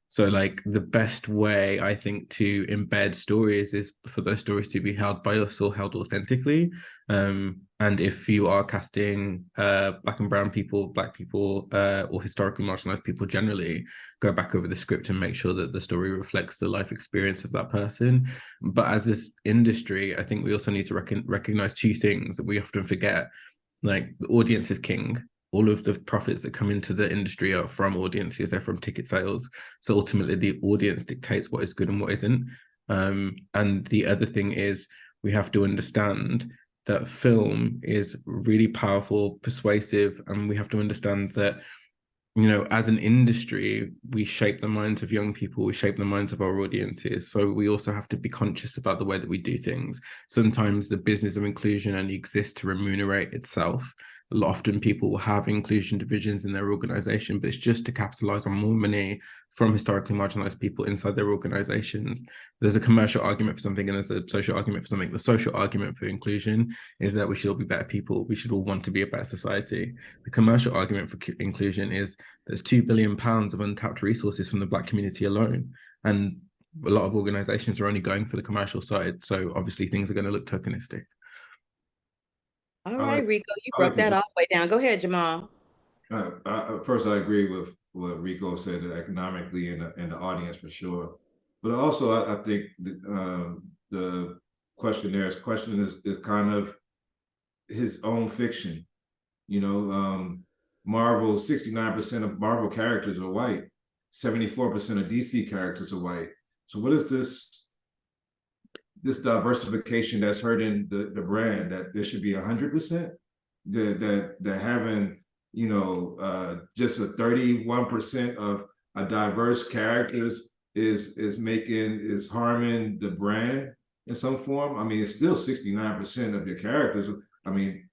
So the best way I think to embed stories is for those stories to be held by us or held authentically. And if you are casting Black and brown people, Black people, or historically marginalized people generally, go back over the script and make sure that the story reflects the life experience of that person. But as this industry, I think we also need to recognize two things that we often forget. The audience is king. All of the profits that come into the industry are from audiences, they're from ticket sales. So ultimately the audience dictates what is good and what isn't. And the other thing is we have to understand that film is really powerful, persuasive, and we have to understand that, as an industry, we shape the minds of young people, we shape the minds of our audiences. So we also have to be conscious about the way that we do things. Sometimes the business of inclusion only exists to remunerate itself. Often people will have inclusion divisions in their organization, but it's just to capitalize on more money from historically marginalized people inside their organizations. There's a commercial argument for something and there's a social argument for something. The social argument for inclusion is that we should all be better people. We should all want to be a better society. The commercial argument for inclusion is there's £2 billion of untapped resources from the Black community alone. And a lot of organizations are only going for the commercial side. So obviously things are going to look tokenistic. All right, Rico, you broke that all the way down. Go ahead, Jamal. First, I agree with what Rico said, economically and the audience for sure. But also, I think the questionaire's question is kind of his own fiction. Marvel, 69% of Marvel characters are white. 74% of DC characters are white. So what is this diversification that's hurting the brand, that there should be 100%? That having, you know, just a 31% of a diverse characters is harming the brand in some form? I mean, it's still 69% of your characters. I mean,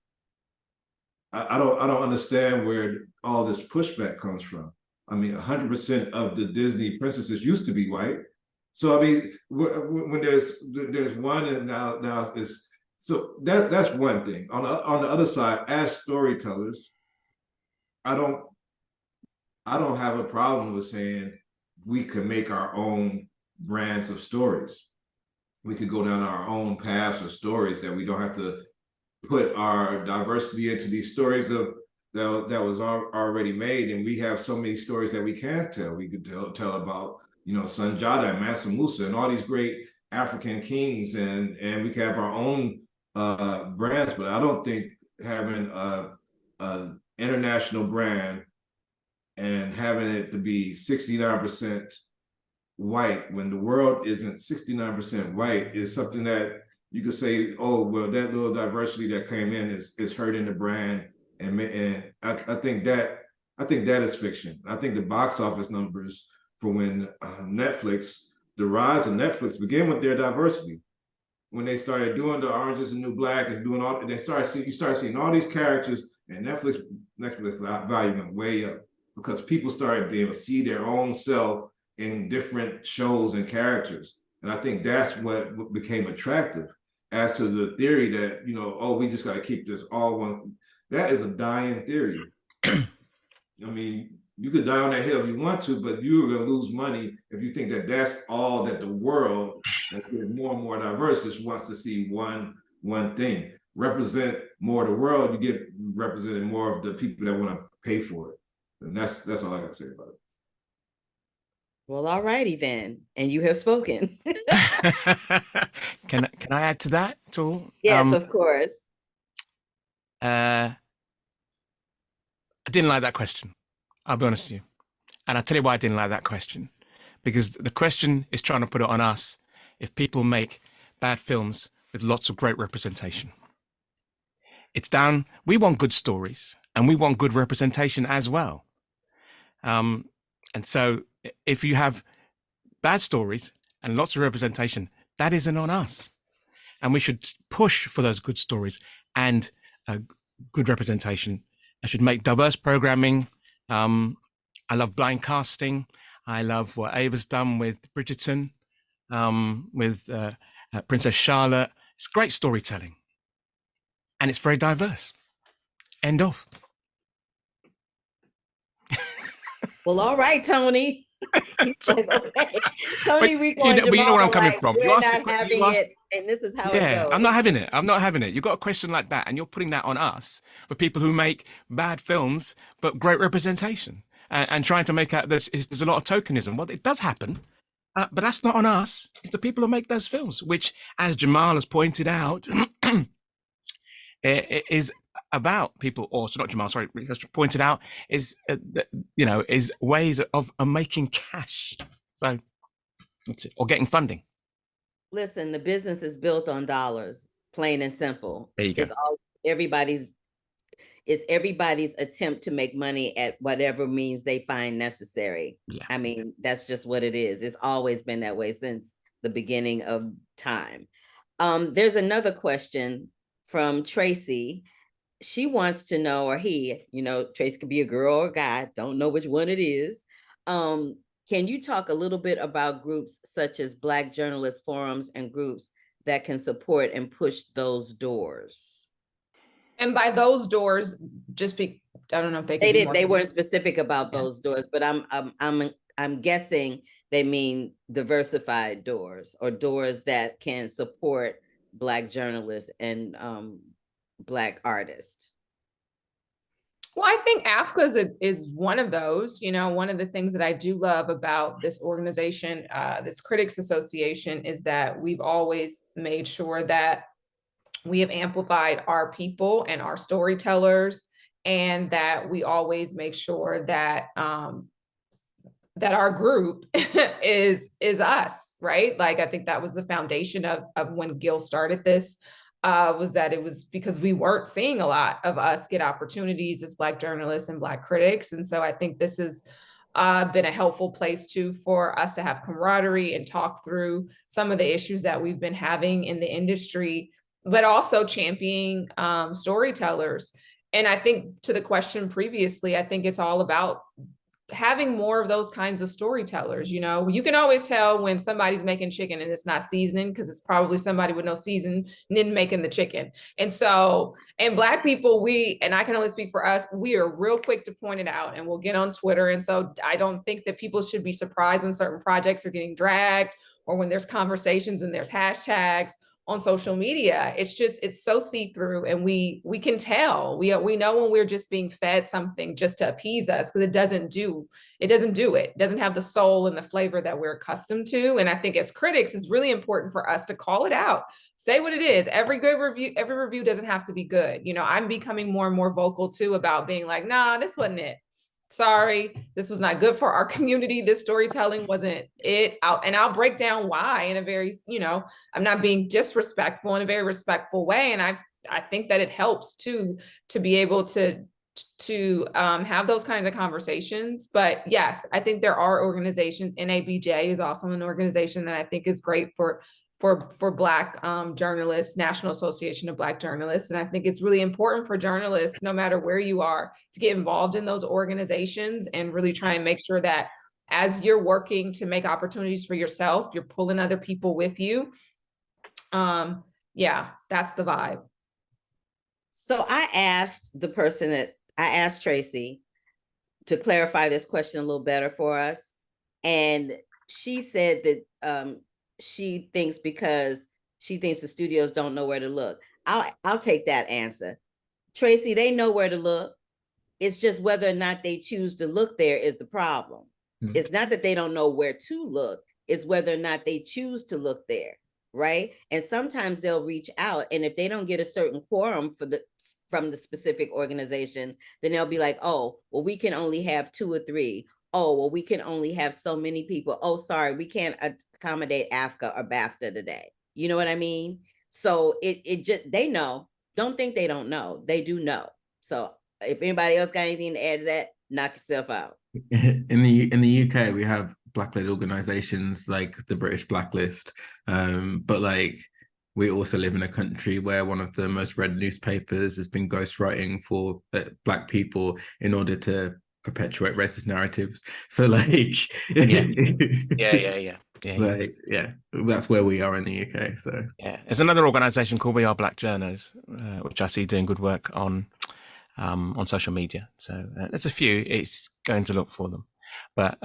I don't understand where all this pushback comes from. I mean, 100% of the Disney princesses used to be white. So I mean, when there's one, and now is, so that's one thing. On the other side, as storytellers, I don't have a problem with saying we could make our own brands of stories. We could go down our own paths of stories, that we don't have to put our diversity into these stories that was already made. And we have so many stories that we can tell. We could tell about, you know, Sanjata and Mansa Musa and all these great African kings, and we can have our own brands. But I don't think having a international brand and having it to be 69% white when the world isn't 69% white is something that you could say, oh, well, that little diversity that came in is hurting the brand. And I think that is fiction. I think the box office numbers for when Netflix, the rise of Netflix began with their diversity. When they started doing the Orange is the New Black and doing all, you start seeing all these characters, and Netflix value went way up because people started being able to see their own self in different shows and characters. And I think that's what became attractive. As to the theory that, you know, oh, we just got to keep this all one, that is a dying theory. I mean, you could die on that hill if you want to, but you're going to lose money if you think that that's all that the world, that's getting more and more diverse, just wants to see one thing. Represent more of the world, you get represented more of the people that want to pay for it. And that's all I got to say about it. Well, all righty then. And you have spoken. Can I add to that at all? Yes, of course. I didn't like that question. I'll be honest with you. And I'll tell you why I didn't like that question. Because the question is trying to put it on us if people make bad films with lots of great representation. It's down, we want good stories and we want good representation as well. And so if you have bad stories and lots of representation, that isn't on us. And we should push for those good stories and good representation. I should make diverse programming. I love blind casting. I love what Ava's done with Bridgerton, with Princess Charlotte. It's great storytelling. And it's very diverse. End of. Well, all right, Tony. Like, okay. Tony, Rico, and you know where I'm coming like, from. We're not having it, and this is how it goes. I'm not having it. I'm not having it. You've got a question like that, and you're putting that on us for people who make bad films but great representation, and trying to make out there's a lot of tokenism. Well, it does happen, but that's not on us. It's the people who make those films, which, as Jamal has pointed out, is about people, or so not Jamal, sorry, pointed out, is is ways of making cash. So that's it, or getting funding. Listen, the business is built on dollars, plain and simple. There you go. It's everybody's attempt to make money at whatever means they find necessary. Yeah. I mean, that's just what it is. It's always been that way since the beginning of time. There's another question from Tracy. She wants to know, or he, Tracy could be a girl or a guy, don't know which one it is. Can you talk a little bit about groups such as Black Journalist Forums and groups that can support and push those doors? And by those doors, I don't know if they weren't specific about those doors, but I'm guessing they mean diversified doors, or doors that can support Black journalists and Black artists. Well, I think AAFCA is one of those. One of the things that I do love about this organization, this Critics Association, is that we've always made sure that we have amplified our people and our storytellers, and that we always make sure that that our group is us, right? Like, I think that was the foundation of when Gil started this, was that it was because we weren't seeing a lot of us get opportunities as Black journalists and Black critics. And so I think this has been a helpful place too for us to have camaraderie and talk through some of the issues that we've been having in the industry, but also championing storytellers. And I think, to the question previously, I think it's all about having more of those kinds of storytellers. You know, you can always tell when somebody's making chicken and it's not seasoning, because it's probably somebody with no seasoning making the chicken. And so, and Black people, and I can only speak for us, we are real quick to point it out, and we'll get on Twitter. And so I don't think that people should be surprised when certain projects are getting dragged, or when there's conversations and there's hashtags on social media. It's so see-through, and we can tell, we know when we're just being fed something just to appease us, because it doesn't have the soul and the flavor that we're accustomed to. And I think as critics, it's really important for us to call it out, say what it is. Every review doesn't have to be good. You know, I'm becoming more and more vocal too about being like, nah, this wasn't it. Sorry, this was not good for our community. This storytelling wasn't it. I'll break down why in a very, I'm not being disrespectful, in a very respectful way. And I think that it helps to be able to have those kinds of conversations. But yes, I think there are organizations. NABJ is also an organization that I think is great for Black journalists, National Association of Black Journalists. And I think it's really important for journalists, no matter where you are, to get involved in those organizations and really try and make sure that as you're working to make opportunities for yourself, you're pulling other people with you. Yeah, that's the vibe. So I asked Tracy to clarify this question a little better for us. And she said that she thinks because she thinks the studios don't know where to look. I'll take that answer. Tracy, they know where to look. It's just whether or not they choose to look there is the problem. Mm-hmm. It's not that they don't know where to look, it's whether or not they choose to look there, right? And sometimes they'll reach out, and if they don't get a certain quorum from the specific organization, then they'll be like, oh, well, we can only have 2 or 3. Oh, well, we can only have so many people. Oh, sorry, we can't accommodate AAFCA or BAFTA today. You know what I mean? So it just, they know. Don't think they don't know. They do know. So if anybody else got anything to add to that, knock yourself out. In the UK, we have Black-led organizations like the British Blacklist, but like we also live in a country where one of the most read newspapers has been ghostwriting for Black people in order to perpetuate racist narratives. So like yeah that's where we are in the UK. So there's another organization called We Are Black Journals, which I see doing good work on social media. So there's a few. It's going to look for them, but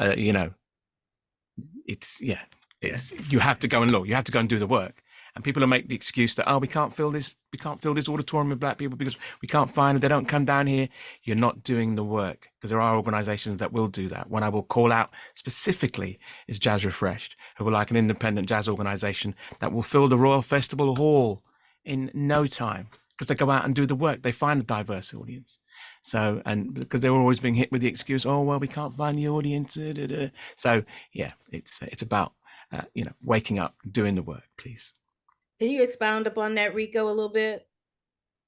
it's you have to go and look. You have to go and do the work. And people will make the excuse that, we can't fill this auditorium with Black people because we can't find them. They don't come down here. You're not doing the work, because there are organizations that will do that. One I will call out specifically is Jazz Refreshed, who are like an independent jazz organization that will fill the Royal Festival Hall in no time, because they go out and do the work. They find a diverse audience. So, and because they're always being hit with the excuse, we can't find the audience. So yeah, it's about, waking up, doing the work, please. Can you expound upon that, Rico, a little bit?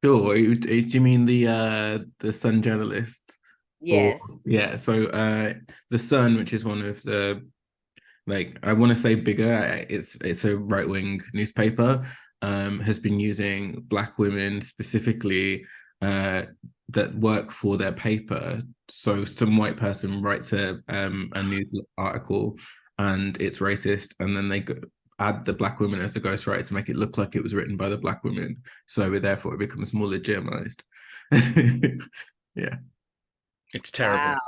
Sure. Do you mean the Sun journalists? Yes. So the Sun, which is one of the, I want to say bigger, it's a right-wing newspaper, has been using Black women specifically that work for their paper. So some white person writes a news article and it's racist, and then they add the Black women as the ghostwriter to make it look like it was written by the Black women. So therefore it becomes more legitimized. Yeah. It's terrible. Wow.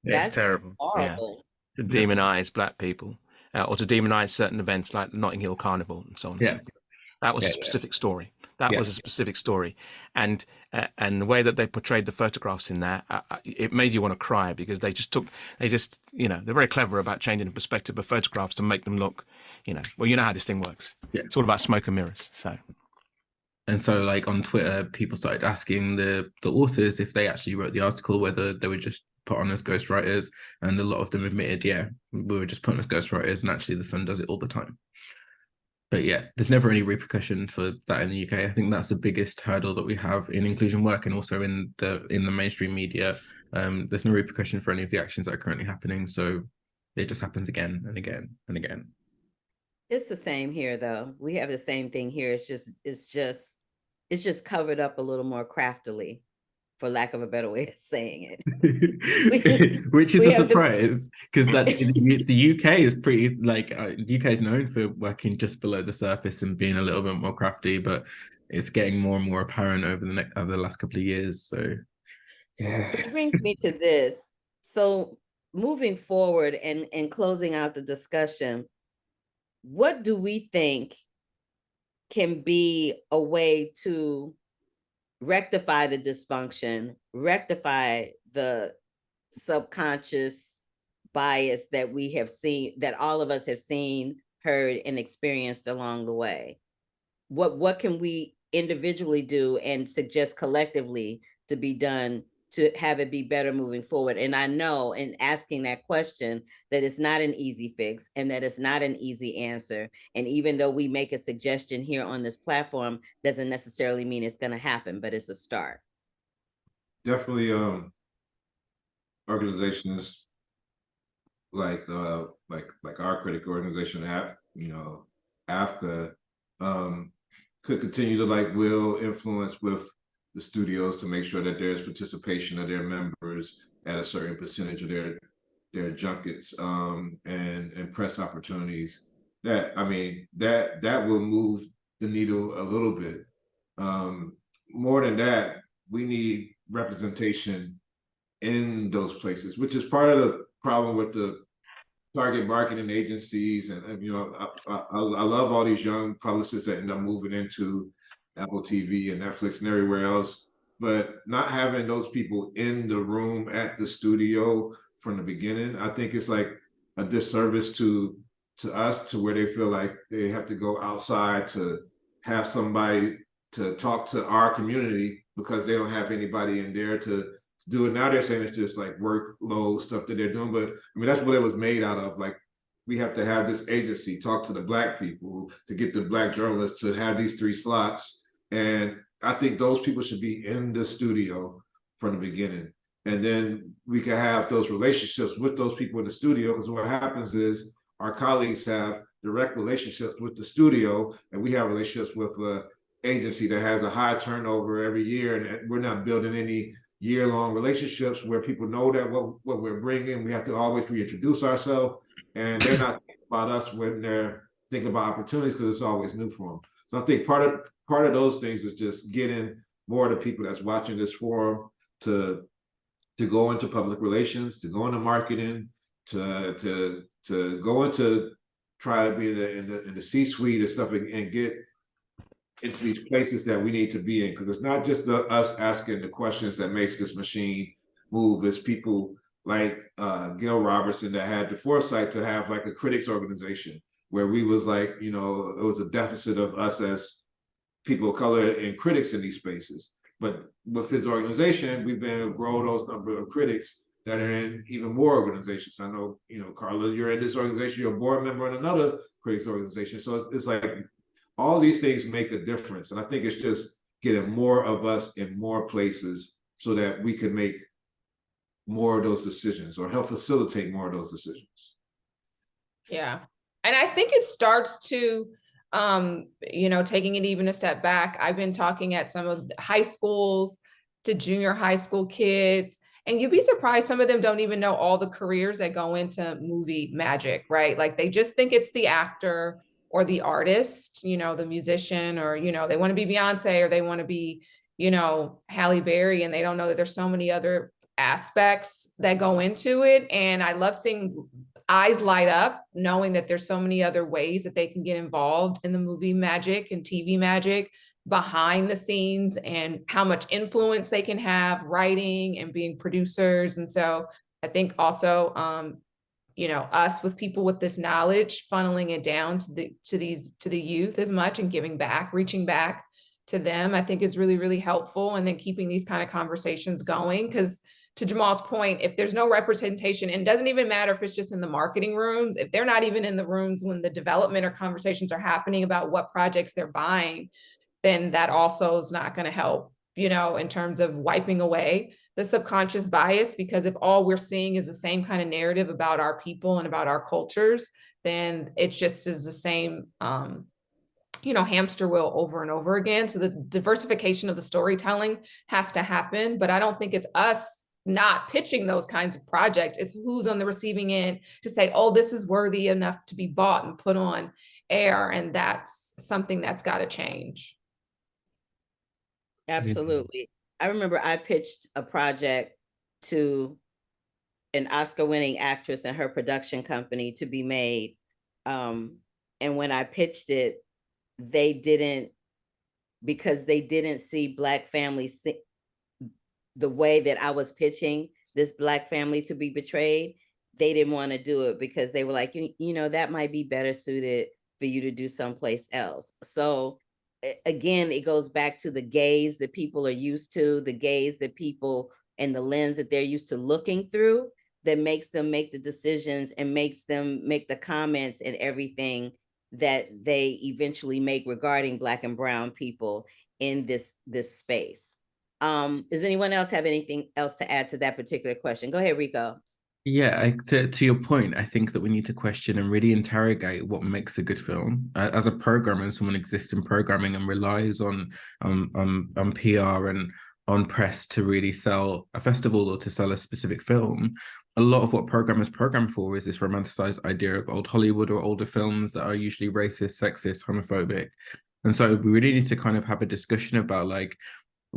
It's terrible. Horrible. Yeah. To demonize Black people, or to demonize certain events like the Notting Hill Carnival and so on. Yeah. And so forth. That was a specific story. That was a specific story. And the way that they portrayed the photographs in that, it made you want to cry, because they're very clever about changing the perspective of photographs to make them look, well, you know how this thing works. Yeah. It's all about smoke and mirrors. So. And so on Twitter, people started asking the authors if they actually wrote the article, whether they were just put on as ghostwriters, and a lot of them admitted, yeah, we were just put on as ghostwriters, and actually the Sun does it all the time. But yeah, there's never any repercussion for that in the UK. I think that's the biggest hurdle that we have in inclusion work and also in the mainstream media. There's no repercussion for any of the actions that are currently happening. So it just happens again and again and again. It's the same here, though. We have the same thing here. It's just covered up a little more craftily, for lack of a better way of saying it. Which is a surprise, because that the UK is pretty, like, the UK is known for working just below the surface and being a little bit more crafty, but it's getting more and more apparent over the last couple of years. So yeah, it brings me to this. So moving forward and closing out the discussion, what do we think can be a way to rectify the dysfunction, rectify the subconscious bias that we have seen, that all of us have seen, heard, and experienced along the way? What can we individually do and suggest collectively to be done to have it be better moving forward? And I know in asking that question that it's not an easy fix and that it's not an easy answer. And even though we make a suggestion here on this platform, doesn't necessarily mean it's going to happen, but it's a start. Definitely organizations like our critic organization, AAFCA, could continue to will influence with the studios to make sure that there's participation of their members at a certain percentage of their junkets and press opportunities. That will move the needle a little bit. More than that, we need representation in those places, which is part of the problem with the target marketing agencies. And I love all these young publicists that end up moving into Apple TV and Netflix and everywhere else, but not having those people in the room at the studio from the beginning, I think it's like a disservice to us, to where they feel like they have to go outside to have somebody to talk to our community because they don't have anybody in there to do it. Now they're saying it's just like workload stuff that they're doing, but I mean, that's what it was made out of. Like, we have to have this agency talk to the Black people to get the Black journalists to have these 3 slots. And I think those people should be in the studio from the beginning. And then we can have those relationships with those people in the studio, because what happens is our colleagues have direct relationships with the studio, and we have relationships with an agency that has a high turnover every year, and we're not building any year-long relationships where people know that what we're bringing. We have to always reintroduce ourselves, and they're not thinking about us when they're thinking about opportunities, because it's always new for them. So I think part of those things is just getting more of the people that's watching this forum to go into public relations, to go into marketing, to go into, try to be in the C-suite and stuff, and get into these places that we need to be in, because it's not just us asking the questions that makes this machine move. It's people like Gail Robertson that had the foresight to have like a critics organization, where we was like, it was a deficit of us as people of color and critics in these spaces. But with his organization, we've been able to grow those number of critics that are in even more organizations. I know, Carla, you're in this organization, you're a board member in another critics organization. So it's like, all these things make a difference. And I think it's just getting more of us in more places so that we can make more of those decisions, or help facilitate more of those decisions. Yeah. And I think it starts to, taking it even a step back. I've been talking at some of the high schools to junior high school kids, and you'd be surprised, some of them don't even know all the careers that go into movie magic, right? Like, they just think it's the actor or the artist, the musician, or, they want to be Beyonce, or they want to be, Halle Berry, and they don't know that there's so many other aspects that go into it. And I love seeing eyes light up, knowing that there's so many other ways that they can get involved in the movie magic and TV magic behind the scenes, and how much influence they can have writing and being producers. And so I think also, us with people with this knowledge, funneling it down to the youth as much, and giving back, reaching back to them, I think is really, really helpful. And then keeping these kind of conversations going, because to Jamal's point, if there's no representation, and it doesn't even matter if it's just in the marketing rooms, if they're not even in the rooms when the development or conversations are happening about what projects they're buying, then that also is not going to help, you know, in terms of wiping away the subconscious bias, because if all we're seeing is the same kind of narrative about our people and about our cultures, then it just is the same, you know, hamster wheel over and over again. So the diversification of the storytelling has to happen, but I don't think it's us not pitching those kinds of projects. It's who's on the receiving end to say, oh, this is worthy enough to be bought and put on air. And that's something that's got to change. Absolutely. I remember I pitched a project to an Oscar-winning actress and her production company to be made. And when I pitched it, they didn't, because they didn't see Black families the way that I was pitching this Black family to be betrayed. They didn't want to do it because they were like, you know, that might be better suited for you to do someplace else. So again, it goes back to the gaze that people are used to, the gaze that people and the lens that they're used to looking through, that makes them make the decisions and makes them make the comments and everything that they eventually make regarding Black and brown people in this space. Does anyone else have anything else to add to that particular question? Go ahead, Rico. Yeah, to your point, I think that we need to question and really interrogate what makes a good film. As a programmer, someone exists in programming and relies on PR and on press to really sell a festival or to sell a specific film. A lot of what programmers program for is this romanticized idea of old Hollywood or older films that are usually racist, sexist, homophobic. And so we really need to kind of have a discussion about like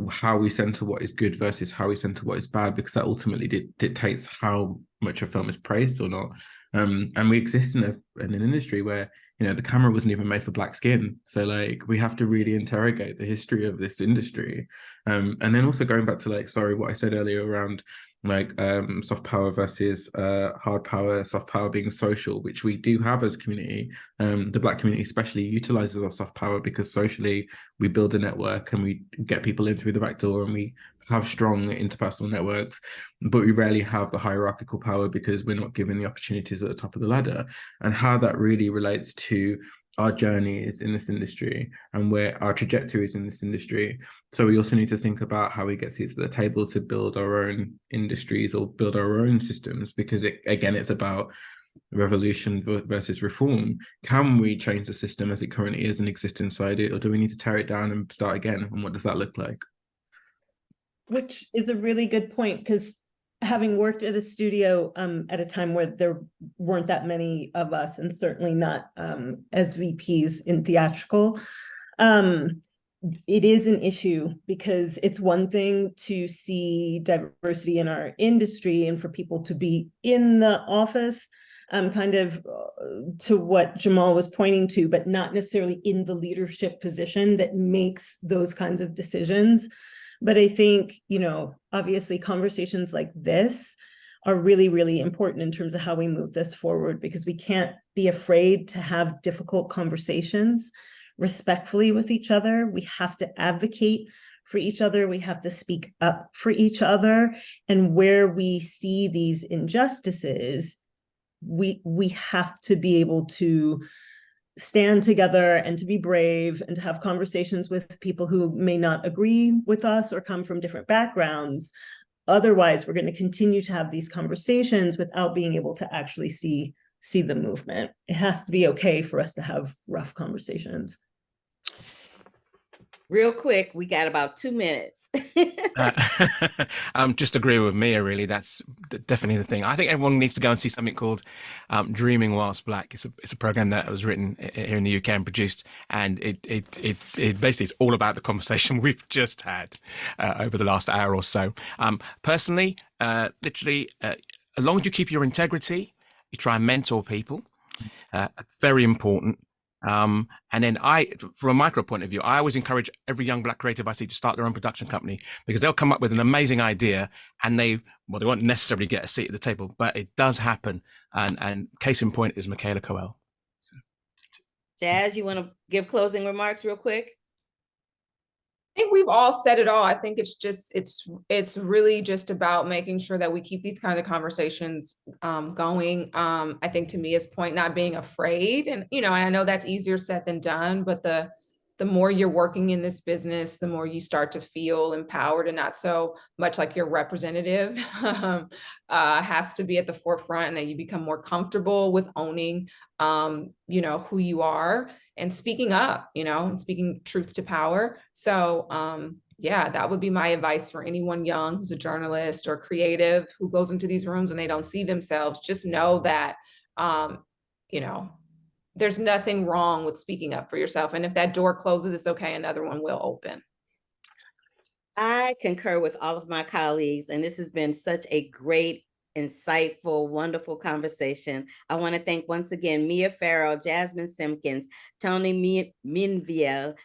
how we center what is good versus how we center what is bad, because that ultimately dictates how much a film is praised or not. And we exist in an industry where, you know, the camera wasn't even made for Black skin. So like we have to really interrogate the history of this industry. And then also going back to like, sorry, what I said earlier around like soft power versus hard power, soft power being social, which we do have as a community. The Black community especially utilizes our soft power because socially we build a network and we get people in through the back door and we have strong interpersonal networks, but we rarely have the hierarchical power because we're not given the opportunities at the top of the ladder. And how that really relates to our journeys in this industry and where our trajectories in this industry. So we also need to think about how we get seats at the table to build our own industries or build our own systems, because it's about revolution versus reform. Can we change the system as it currently is and exist inside it, or do we need to tear it down and start again? And what does that look like? Which is a really good point, because having worked at a studio at a time where there weren't that many of us, and certainly not as VPs in theatrical, it is an issue, because it's one thing to see diversity in our industry and for people to be in the office, kind of to what Jamal was pointing to, but not necessarily in the leadership position that makes those kinds of decisions. But I think, you know, obviously conversations like this are really, really important in terms of how we move this forward, because we can't be afraid to have difficult conversations respectfully with each other. We have to advocate for each other. We have to speak up for each other. And where we see these injustices, we have to be able to stand together and to be brave and to have conversations with people who may not agree with us or come from different backgrounds. Otherwise, we're going to continue to have these conversations without being able to actually see the movement. It has to be okay for us to have rough conversations. Real quick, we got about 2 minutes. Just agree with Mia, really. That's definitely the thing. I think everyone needs to go and see something called Dreaming Whilst Black. It's a program that was written here in the UK and produced, and it basically is all about the conversation we've just had over the last hour or so. Personally, literally, as long as you keep your integrity, you try and mentor people. Very important. And then from a micro point of view, I always encourage every young Black creative I see to start their own production company, because they'll come up with an amazing idea and they won't necessarily get a seat at the table, but it does happen. And case in point is Michaela Coel. So. Jazz, you want to give closing remarks real quick? I think we've all said it all. I think it's really just about making sure that we keep these kinds of conversations going. I think to me, it's point not being afraid, and and I know that's easier said than done, but the more you're working in this business, the more you start to feel empowered and not so much like your representative has to be at the forefront, and that you become more comfortable with owning, who you are and speaking up, and speaking truth to power. So, yeah, that would be my advice for anyone young who's a journalist or creative who goes into these rooms and they don't see themselves. Just know that, there's nothing wrong with speaking up for yourself. And if that door closes, it's okay. Another one will open. I concur with all of my colleagues, and this has been such a great, insightful, wonderful conversation. I want to thank once again Mia Farrow, Jasmine Simpkins, Tony Minviel,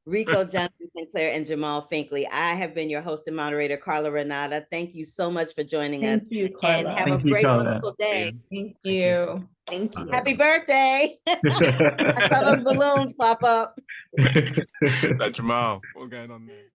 Rico Johnson Sinclair, and Jamal Finkley. I have been your host and moderator, Carla Renata. Thank you so much for joining us. Thank you, Carla. And have a great, wonderful day. Thank you. Thank you. Happy birthday. I saw those balloons pop up. Jamal, what's going on there?